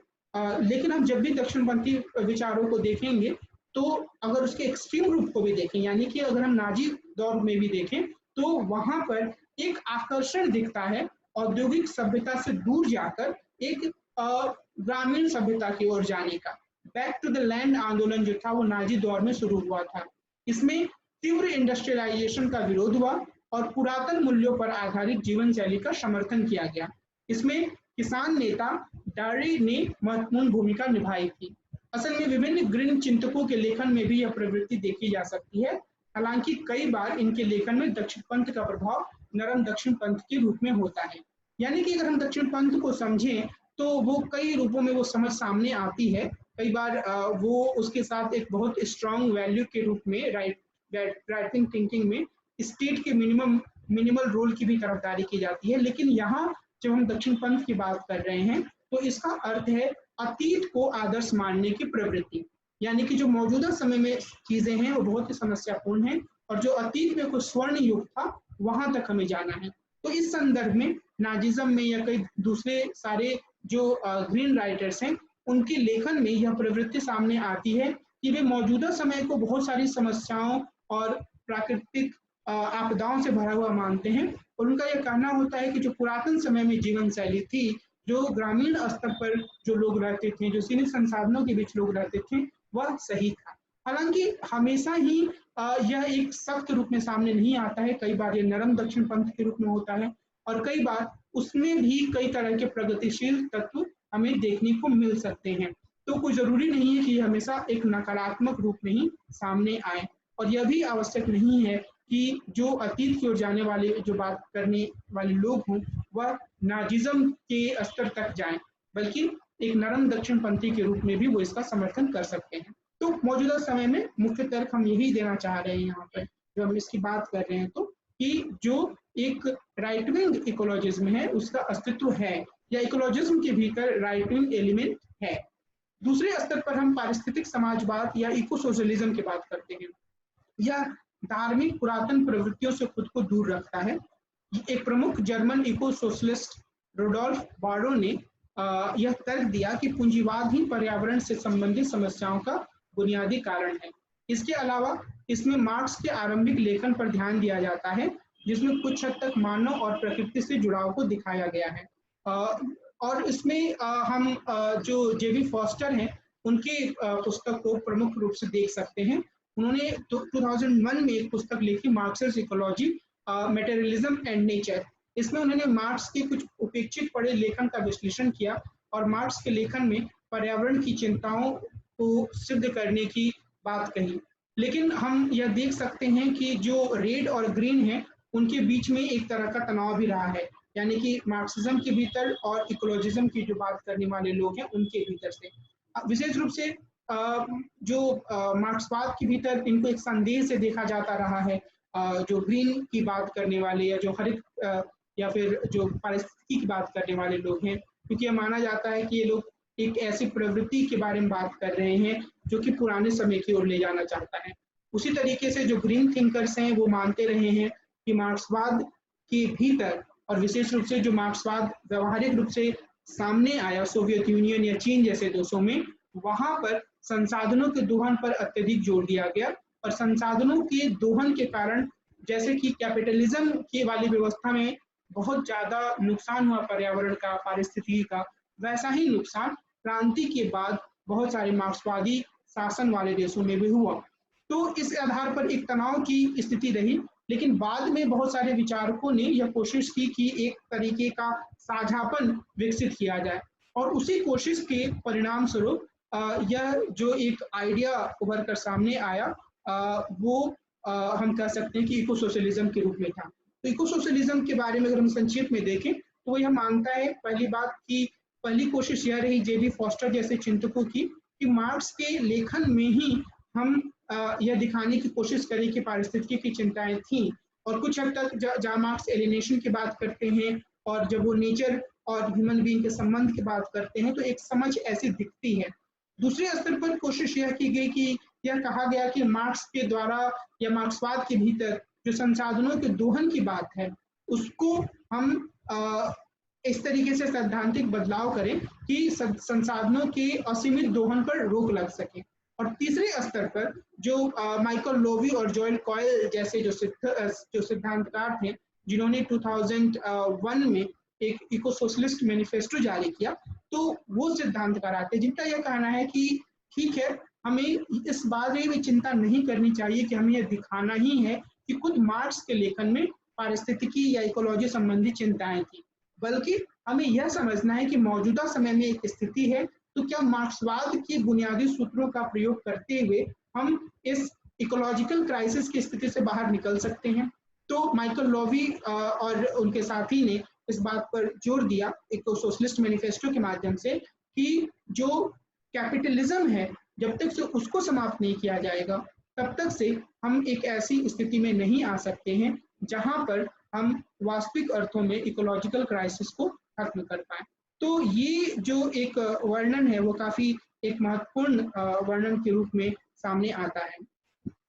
लेकिन हम जब भी दक्षिणपंथी विचारों को देखेंगे तो अगर उसके एक्सट्रीम रूप को भी देखें, यानी कि अगर हम नाजी दौर में भी देखें तो वहां पर एक आकर्षण दिखता है औद्योगिक सभ्यता से दूर जाकर एक ग्रामीण सभ्यता की ओर जाने का। बैक टू द लैंड आंदोलन जो था वो नाजी दौर में शुरू हुआ था। इसमें तीव्र इंडस्ट्रियलाइजेशन का विरोध हुआ और पुरातन मूल्यों पर आधारित जीवन शैली का समर्थन किया गया। इसमें किसान नेता डारी ने महत्वपूर्ण भूमिका निभाई थी। असल में विभिन्न ग्रीन चिंतकों के लेखन में भी यह प्रवृत्ति देखी जा सकती है, हालांकि कई बार इनके लेखन में दक्षिणपंथ का प्रभाव नरम दक्षिणपंथ के रूप में होता है। यानी कि अगर हम दक्षिणपंथ को समझें तो वो कई रूपों में वो समझ सामने आती है। कई बार वो उसके साथ एक बहुत स्ट्रांग वैल्यू के रूप में राइटिंग थिंकिंग में स्टेट के मिनिमल रोल की भी तरफदारी की जाती है। लेकिन यहाँ जब हम दक्षिणपंथ की बात कर रहे हैं तो इसका अर्थ है अतीत को आदर्श मानने की प्रवृत्ति, यानी कि जो मौजूदा समय में चीजें हैं वो बहुत ही समस्यापूर्ण हैं और जो अतीत में कुछ स्वर्ण युग था वहां तक हमें जाना है। तो इस संदर्भ में नाजिज्म में या कई दूसरे सारे जो ग्रीन राइटर्स हैं उनके लेखन में यह प्रवृत्ति सामने आती है कि वे मौजूदा समय को बहुत सारी समस्याओं और प्राकृतिक आपदाओं से भरा हुआ मानते हैं और उनका यह कहना होता है कि जो पुरातन समय में जीवन शैली थी, जो ग्रामीण स्तर पर जो लोग रहते थे, जो सीमित संसाधनों के बीच लोग रहते थे, वह सही था। हालाँकि हमेशा ही यह एक सख्त रूप में सामने नहीं आता है, कई बार ये नरम दक्षिणपंथ के रूप में होता है और कई बार उसमें भी कई तरह के प्रगतिशील तत्व हमें देखने को मिल सकते हैं। तो कोई ज़रूरी नहीं है कि हमेशा एक नकारात्मक रूप में ही सामने आए और यह भी आवश्यक नहीं है कि जो अतीत की ओर जाने वाले जो बात करने वाले लोग हों, वह नाज़िज़्म के स्तर तक जाएँ, बल्कि एक नरम दक्षिणपंथी के रूप में भी वो इसका समर्थन कर सकते हैं। तो मौजूदा समय में मुख्य तर्क हम यही देना चाह रहे हैं यहाँ पर, जब हम इसकी बात कर रहे हैं तो, कि जो एक राइट विंग इकोलॉजिज्म है, उसका अस्तित्व है या इकोलॉजिज्म के भीतर राइट विंग एलिमेंट है। दूसरे स्तर पर हम पारिस्थितिक समाजवाद या इको सोशलिज्म की बात करते हैं। यह धार्मिक पुरातन प्रवृत्तियों से खुद को दूर रखता है। एक प्रमुख जर्मन इको सोशलिस्ट रोडोल्फ बारो ने यह तर्क दिया कि पूंजीवाद ही पर्यावरण से संबंधित समस्याओं का बुनियादी कारण है। इसके अलावा इसमें मार्क्स के आरंभिक लेखन पर ध्यान दिया जाता है, जिसमें कुछ हद तक मानव और प्रकृति से जुड़ाव को दिखाया गया है। और इसमें हम जो जेबी फॉस्टर हैं, उनके पुस्तक को प्रमुख रूप से देख सकते हैं। उन्होंने 2001 में एक पुस्तक लिखी, Marxist ecology, materialism and nature. इसमें उन्होंने मार्क्स के कुछ उपेक्षित पढ़े लेखन का विश्लेषण किया और मार्क्स के लेखन में पर्यावरण की चिंताओं को सिद्ध करने की बात कही। लेकिन हम यह देख सकते हैं कि जो रेड और ग्रीन है, उनके बीच में एक तरह का तनाव भी रहा है, यानी कि मार्क्सिज्म के भीतर और इकोलॉजिज्म की जो बात करने वाले लोग हैं, उनके भीतर से विशेष रूप से जो मार्क्सवाद के भीतर इनको एक संदेह से देखा जाता रहा है। जो ग्रीन की बात करने वाले या जो हरित या फिर जो पारिस्थितिकी की बात करने वाले लोग हैं, क्योंकि यह माना जाता है कि ये लोग एक ऐसी प्रवृत्ति के बारे में बात कर रहे हैं जो कि पुराने समय की ओर ले जाना चाहता है। उसी तरीके से जो ग्रीन थिंकर्स हैं, वो मानते रहे हैं कि मार्क्सवाद के भीतर और विशेष रूप से जो मार्क्सवाद व्यावहारिक रूप से सामने आया सोवियत यूनियन या चीन जैसे देशों में, वहां पर संसाधनों के दोहन पर अत्यधिक जोर दिया गया और संसाधनों के दोहन के कारण, जैसे कि कैपिटलिज्म की वाली व्यवस्था में बहुत ज्यादा नुकसान हुआ पर्यावरण का, पारिस्थितिकी का, वैसा ही नुकसान क्रांति के बाद बहुत सारे मार्क्सवादी शासन वाले देशों में भी हुआ। तो इस आधार पर एक तनाव की स्थिति रही, लेकिन बाद में बहुत सारे विचारकों ने यह कोशिश की कि एक तरीके का साझापन विकसित किया जाए और उसी कोशिश के परिणाम स्वरूप यह जो एक आइडिया उभर कर सामने आया, वो हम कह सकते हैं कि इको सोशलिज्म के रूप में था। तो इको सोशलिज्म के बारे में अगर हम संक्षेप में देखें तो वो यह मानता है, पहली बात की पहली कोशिश यह रही जेबी फॉस्टर जैसे चिंतकों की, कि मार्क्स के लेखन में ही हम यह दिखाने की कोशिश करें कि पारिस्थितिकी की चिंताएं थी और कुछ हद तक जहाँ मार्क्स एलिनेशन की बात करते हैं और जब वो नेचर और ह्यूमन बीइंग के संबंध की बात करते हैं, तो एक समझ ऐसी दिखती है। दूसरे स्तर पर कोशिश यह की गई कि यह कहा गया कि मार्क्स के द्वारा या मार्क्सवाद के भीतर जो संसाधनों के दोहन की बात है, उसको हम इस तरीके से सैद्धांतिक बदलाव करें कि संसाधनों के असीमित दोहन पर रोक लग सके। और तीसरे स्तर पर जो माइकल लोवी और जोएल कॉयल जैसे जो सिद्धांतकार थे, जिन्होंने 2001 में एक इको सोशलिस्ट मैनिफेस्टो जारी किया, तो वो सिद्धांतकार आते जिनका यह कहना है कि ठीक है, हमें इस बारे में चिंता नहीं करनी चाहिए कि हमें यह दिखाना ही है कि खुद मार्क्स के लेखन में पारिस्थितिकी या इकोलॉजी संबंधी चिंताएं थी, बल्कि हमें यह समझना है कि मौजूदा समय में एक स्थिति है, तो क्या मार्क्सवाद के बुनियादी सूत्रों का प्रयोग करते हुए हम इस इकोलॉजिकल क्राइसिस की स्थिति से बाहर निकल सकते हैं। तो माइकल लोवी और उनके साथी ने इस बात पर जोर दिया एक सोशलिस्ट मैनिफेस्टो के माध्यम से कि जो कैपिटलिज्म है, जब तक से उसको समाप्त नहीं किया जाएगा, तब तक से हम एक ऐसी स्थिति में नहीं आ सकते हैं जहां पर हम वास्तविक अर्थों में इकोलॉजिकल क्राइसिस को खत्म कर पाए। तो ये जो एक वर्णन है, वो काफी एक महत्वपूर्ण वर्णन के रूप में सामने आता है।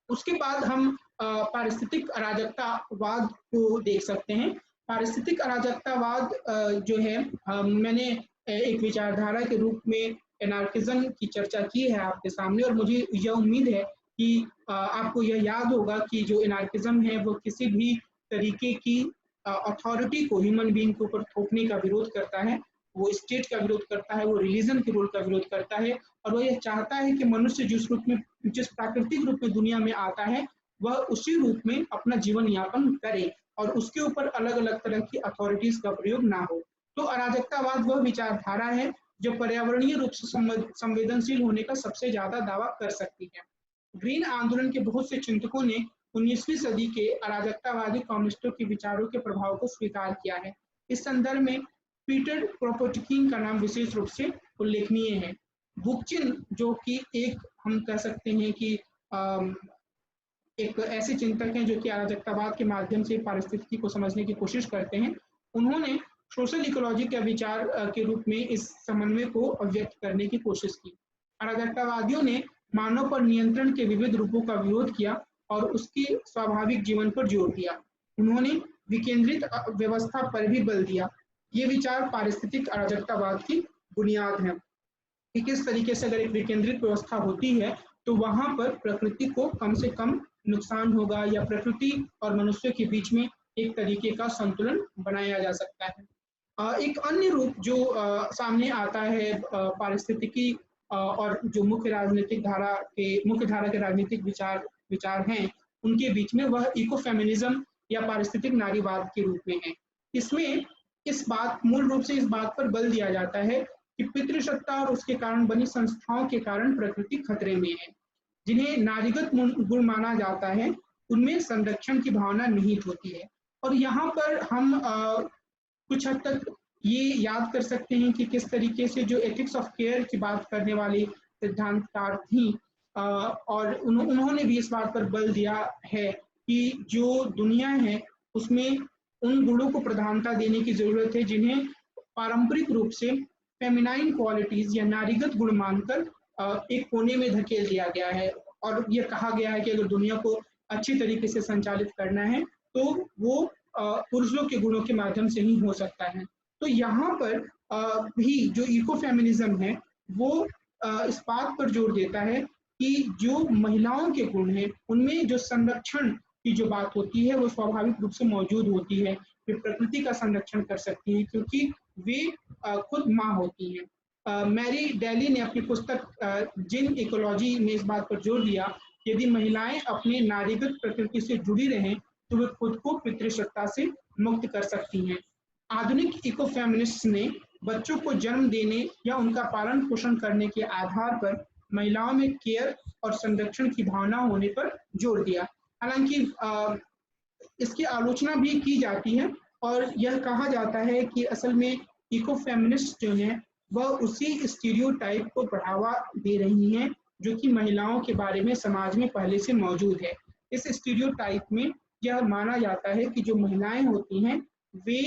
उसके बाद हम पारिस्थितिक अराजकतावाद को देख सकते हैं। पारिस्थितिक अराजकतावाद जो है, मैंने एक विचारधारा के रूप में एनार्किज्म की चर्चा की है आपके सामने, और मुझे यह उम्मीद है कि आपको यह याद होगा कि जो एनार्किज्म है वो किसी भी तरीके की अथॉरिटी को ह्यूमन बीइंग के ऊपर थोपने का विरोध करता है, वो स्टेट का विरोध करता है, वो रिलीजन के रूल का विरोध करता है, और वो यह चाहता है कि मनुष्य जिस प्राकृतिक रूप में दुनिया में आता है वह उसी रूप में अपना जीवन यापन करे और उसके ऊपर अलग अलग तरह की अथॉरिटीज का प्रयोग ना हो। तो अराजकतावाद वह विचारधारा है जो पर्यावरणीय रूप से संवेदनशील होने का सबसे ज्यादा दावा कर सकती है। ग्रीन आंदोलन के बहुत से चिंतकों ने 19वीं सदी के अराजकतावादी कम्युनिस्टों के विचारों के प्रभाव को स्वीकार किया है। इस संदर्भ में पीटर क्रोपोटकिन का नाम विशेष रूप से उल्लेखनीय है। बुकचिन, जो कि एक हम कह सकते हैं कि एक ऐसे चिंतक हैं जो कि अराजकतावाद के माध्यम से पारिस्थितिकी को समझने की कोशिश करते हैं, उन्होंने सोशल इकोलॉजी के विचार के रूप में इस समन्वय को अभिव्यक्त करने की कोशिश की। अराजकतावादियों ने मानव पर नियंत्रण के विविध रूपों का विरोध किया और उसके स्वाभाविक जीवन पर जोर दिया। उन्होंने विकेंद्रित व्यवस्था पर भी बल दिया। ये विचार पारिस्थितिक अराजकतावाद की बुनियाद है कि किस तरीके से अगर एक विकेंद्रित व्यवस्था होती है तो वहां पर प्रकृति को कम से कम नुकसान होगा या प्रकृति और मनुष्य के बीच में एक तरीके का संतुलन बनाया जा सकता है। एक अन्य रूप जो सामने आता है पारिस्थितिकी और जो मुख्य धारा के राजनीतिक विचार हैं उनके बीच में, वह इकोफेमिनिज्म या पारिस्थितिक नारीवाद के रूप में है। इसमें मूल रूप से इस बात पर बल दिया जाता है कि पितृसत्ता और उसके कारण बनी संस्थाओं के कारण प्रकृति खतरे में है। जिन्हें नारीगत गुण माना जाता है उनमें संरक्षण की भावना निहित होती है। और यहाँ पर हम कुछ हद तक ये याद कर सकते हैं कि किस तरीके से जो एथिक्स ऑफ केयर की बात करने वाली सिद्धांतकार थी और उन्होंने भी इस बात पर बल दिया है कि जो दुनिया है उसमें उन गुणों को प्रधानता देने की जरूरत है जिन्हें पारंपरिक रूप से फेमिनाइन क्वालिटीज या नारीगत गुण मानकर एक कोने में धकेल दिया गया है और ये कहा गया है कि अगर दुनिया को अच्छी तरीके से संचालित करना है तो वो पुरुषों के गुणों के माध्यम से ही हो सकता है। तो यहाँ पर भी जो इकोफेमिनिज्म है वो इस बात पर जोर देता है कि जो महिलाओं के गुण हैं उनमें जो संरक्षण की जो बात होती है वो स्वाभाविक रूप से मौजूद होती है। वे प्रकृति का संरक्षण कर सकती हैं क्योंकि वे खुद माँ होती हैं। मैरी डेली ने अपनी पुस्तक जिन इकोलॉजी में इस बात पर जोर दिया कि यदि महिलाएं अपने नारीगत प्रकृति से जुड़ी रहें तो वे खुद को पितृसत्ता से मुक्त कर सकती हैं। आधुनिक इकोफेमिनिस्ट ने बच्चों को जन्म देने या उनका पालन पोषण करने के आधार पर महिलाओं में केयर और संरक्षण की भावना होने पर जोर दिया। हालांकि इसकी आलोचना भी की जाती है और यह कहा जाता है कि असल में इकोफेमिनिस्ट जो है वह उसी स्टीरियोटाइप को बढ़ावा दे रही हैं जो कि महिलाओं के बारे में समाज में पहले से मौजूद है। इस स्टीरियोटाइप में यह माना जाता है कि जो महिलाएं होती हैं वे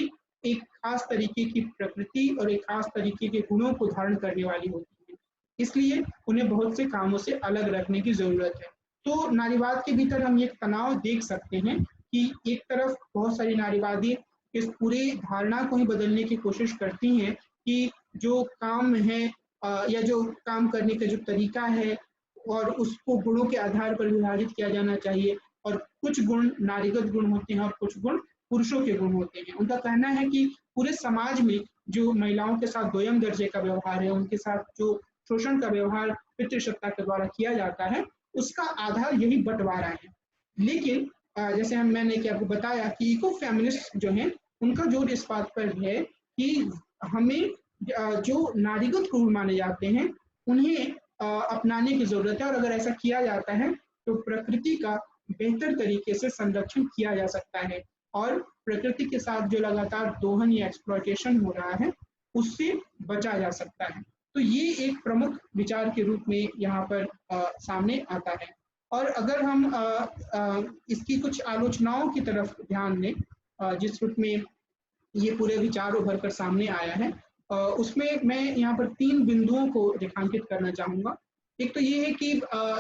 एक खास तरीके की प्रकृति और एक खास तरीके के गुणों को धारण करने वाली होती हैं, इसलिए उन्हें बहुत से कामों से अलग रखने की जरूरत है। तो नारीवाद के भीतर हम ये तनाव देख सकते हैं कि एक तरफ बहुत सारी नारीवादी इस पूरी धारणा को ही बदलने की कोशिश करती हैं कि जो काम है या जो काम करने का जो तरीका है और उसको गुणों के आधार पर विभाजित किया जाना चाहिए और कुछ गुण नारीगत गुण होते हैं और कुछ गुण पुरुषों के गुण होते हैं। उनका कहना है कि पूरे समाज में जो महिलाओं के साथ दोयम दर्जे का व्यवहार है, उनके साथ जो शोषण का व्यवहार पितृसत्ता के द्वारा किया जाता है, उसका आधार यही बंटवारा है। लेकिन जैसे मैंने आपको बताया कि इको फेमिनिस्ट जो है उनका जोर इस बात पर है कि हमें जो नारीगत गुण माने जाते हैं उन्हें अपनाने की जरूरत है और अगर ऐसा किया जाता है तो प्रकृति का बेहतर तरीके से संरक्षण किया जा सकता है और प्रकृति के साथ जो लगातार दोहन या एक्सप्लॉयटेशन हो रहा है उससे बचा जा सकता है। तो ये एक प्रमुख विचार के रूप में यहाँ पर सामने आता है। और अगर हम इसकी कुछ आलोचनाओं की तरफ ध्यान दें जिस रूप में ये पूरे विचार उभर कर सामने आया है, उसमें मैं यहाँ पर 3 बिंदुओं को रेखांकित करना चाहूँगा। एक तो ये है कि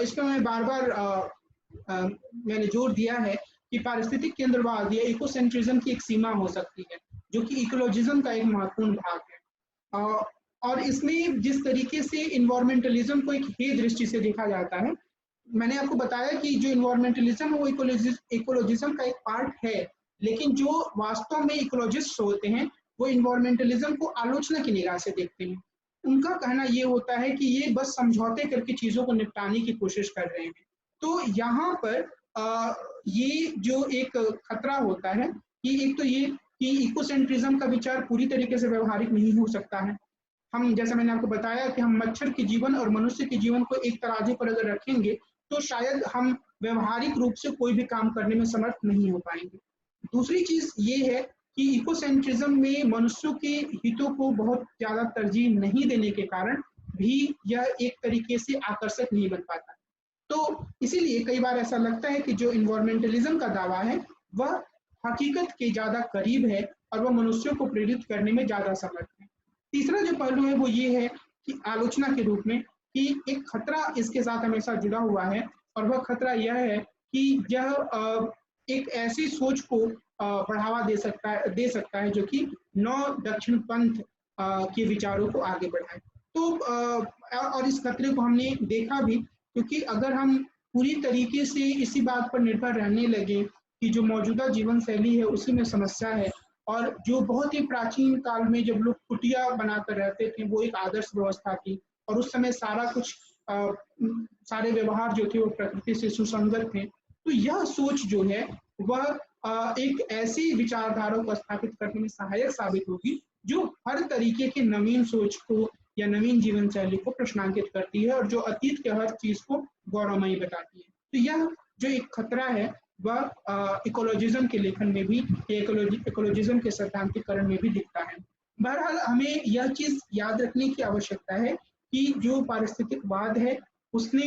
इसमें मैं बार बार मैंने जोर दिया है कि पारिस्थितिक केंद्रवाद या इकोसेंट्रिज्म की एक सीमा हो सकती है जो कि इकोलॉजिज्म का एक महत्वपूर्ण भाग है। और इसमें जिस तरीके से इन्वायरमेंटलिज्म को एक हे दृष्टि से देखा जाता है मैंने आपको बताया कि जो इन्वायरमेंटलिज्म है वो इकोलॉजिज्म का एक पार्ट है, लेकिन जो वास्तव में इकोलॉजिस्ट होते हैं वो इन्वायरमेंटलिज्म को आलोचना की निगाह से देखते हैं। उनका कहना ये होता है कि ये बस समझौते करके चीज़ों को निपटाने की कोशिश कर रहे हैं। तो यहाँ पर ये जो एक खतरा होता है कि एक तो ये कि इकोसेंट्रिज्म का विचार पूरी तरीके से व्यवहारिक नहीं हो सकता है। हम जैसा मैंने आपको बताया कि हम मच्छर के जीवन और मनुष्य के जीवन को एक तराजू पर अगर रखेंगे तो शायद हम व्यवहारिक रूप से कोई भी काम करने में समर्थ नहीं हो पाएंगे। दूसरी चीज ये है कि इकोसेंट्रिज्म में मनुष्यों के हितों को बहुत ज्यादा तरजीह नहीं देने के कारण भी यह एक तरीके से आकर्षक नहीं बन पाता। तो इसीलिए कई बार ऐसा लगता है कि जो इन्वायरमेंटलिज्म का दावा है वह हकीकत के ज्यादा करीब है और वह मनुष्यों को प्रेरित करने में ज्यादा समर्थ है। तीसरा जो पहलू है वो ये है कि आलोचना के रूप में कि एक खतरा इसके साथ हमेशा जुड़ा हुआ है और वह खतरा यह है कि यह एक ऐसी सोच को बढ़ावा दे सकता है जो कि नव दक्षिण पंथ के विचारों को आगे बढ़ाए। तो और इस खतरे को हमने देखा भी, क्योंकि अगर हम पूरी तरीके से इसी बात पर निर्भर रहने लगे कि जो मौजूदा जीवन शैली है उसी में समस्या है, और जो बहुत ही प्राचीन काल में जब लोग कुटिया बनाकर रहते थे वो एक आदर्श व्यवस्था थी और उस समय सारा कुछ सारे व्यवहार जो थे वो प्रकृति से सुसंगत थे। तो यह सोच जो है वह एक ऐसी विचारधारा को स्थापित करने में सहायक साबित होगी जो हर तरीके की नवीन सोच को या नवीन जीवन शैली को प्रश्नांकित करती है और जो अतीत के हर चीज को गौरवमयी बताती है। तो यह जो एक खतरा है वह इकोलॉजिज्म के लेखन में भी, इकोलॉजिज्म के सैद्धांतिकरण में भी दिखता है। बहरहाल हमें यह चीज याद रखने की आवश्यकता है कि जो पारिस्थितिकवाद है उसने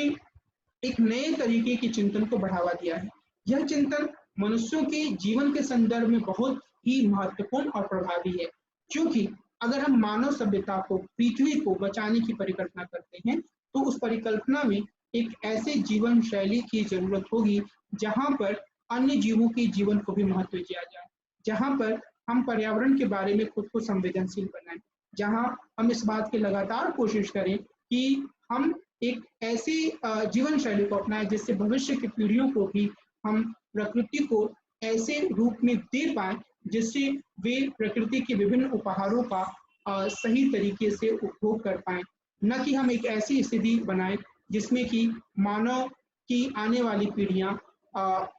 एक नए तरीके के चिंतन को बढ़ावा दिया है। यह चिंतन मनुष्यों के जीवन के संदर्भ में बहुत ही महत्वपूर्ण और प्रभावी है, क्योंकि अगर हम मानव सभ्यता को, पृथ्वी को बचाने की परिकल्पना करते हैं तो उस परिकल्पना में एक ऐसे जीवन शैली की जरूरत होगी जहां पर अन्य जीवों के जीवन को भी महत्व दिया जाए, जहां पर हम पर्यावरण के बारे में खुद को संवेदनशील बनाएं, जहां हम इस बात की लगातार कोशिश करें कि हम एक ऐसी जीवन शैली को अपनाएं जिससे भविष्य की पीढ़ियों को भी हम प्रकृति को ऐसे रूप में दे पाए जिससे वे प्रकृति के विभिन्न उपहारों का सही तरीके से उपभोग कर पाए, न कि हम एक ऐसी स्थिति बनाएं जिसमें कि मानव की आने वाली पीढ़ियां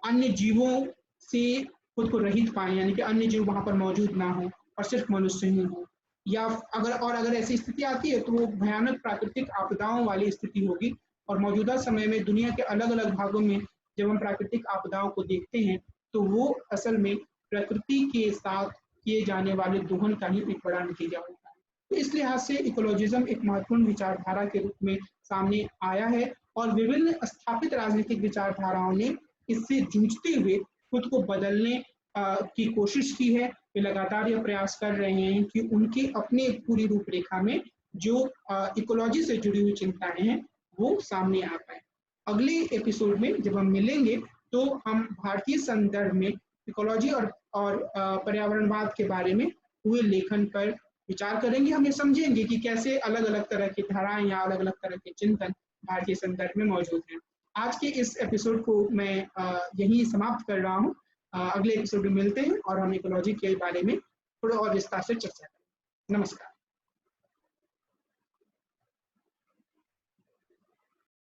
अन्य जीवों से खुद को रहित पाए, यानी कि अन्य जीव वहां पर मौजूद ना हो और सिर्फ मनुष्य ही हो। या अगर ऐसी स्थिति आती है तो वो भयानक प्राकृतिक आपदाओं वाली स्थिति होगी। और मौजूदा समय में दुनिया के अलग अलग भागों में जब हम प्राकृतिक आपदाओं को देखते हैं तो वो असल में प्रकृति के साथ किए जाने वाले दोहन का ही एक बड़ा नतीजा होता है। तो इस लिहाज से इकोलॉजिज्म एक महत्वपूर्ण विचारधारा के रूप में सामने आया है और विभिन्न स्थापित राजनीतिक विचारधाराओं ने इससे जूझते हुए खुद को बदलने की कोशिश की है। वे लगातार यह प्रयास कर रहे हैं कि उनकी अपने पूरी रूपरेखा में जो इकोलॉजी से जुड़ी हुई चिंताएं हैं वो सामने आ पाए। अगले एपिसोड में जब हम मिलेंगे तो हम भारतीय संदर्भ में इकोलॉजी और पर्यावरणवाद के बारे में हुए लेखन पर विचार करेंगे। हम ये समझेंगे कि कैसे अलग अलग तरह की धाराएं या अलग अलग तरह के चिंतन भारतीय संदर्भ में मौजूद हैं। आज के इस एपिसोड को मैं यहीं समाप्त कर रहा हूँ। अगले एपिसोड में मिलते हैं और हम इकोलॉजी के बारे में थोड़ा और विस्तार से चर्चा करेंगे। नमस्कार।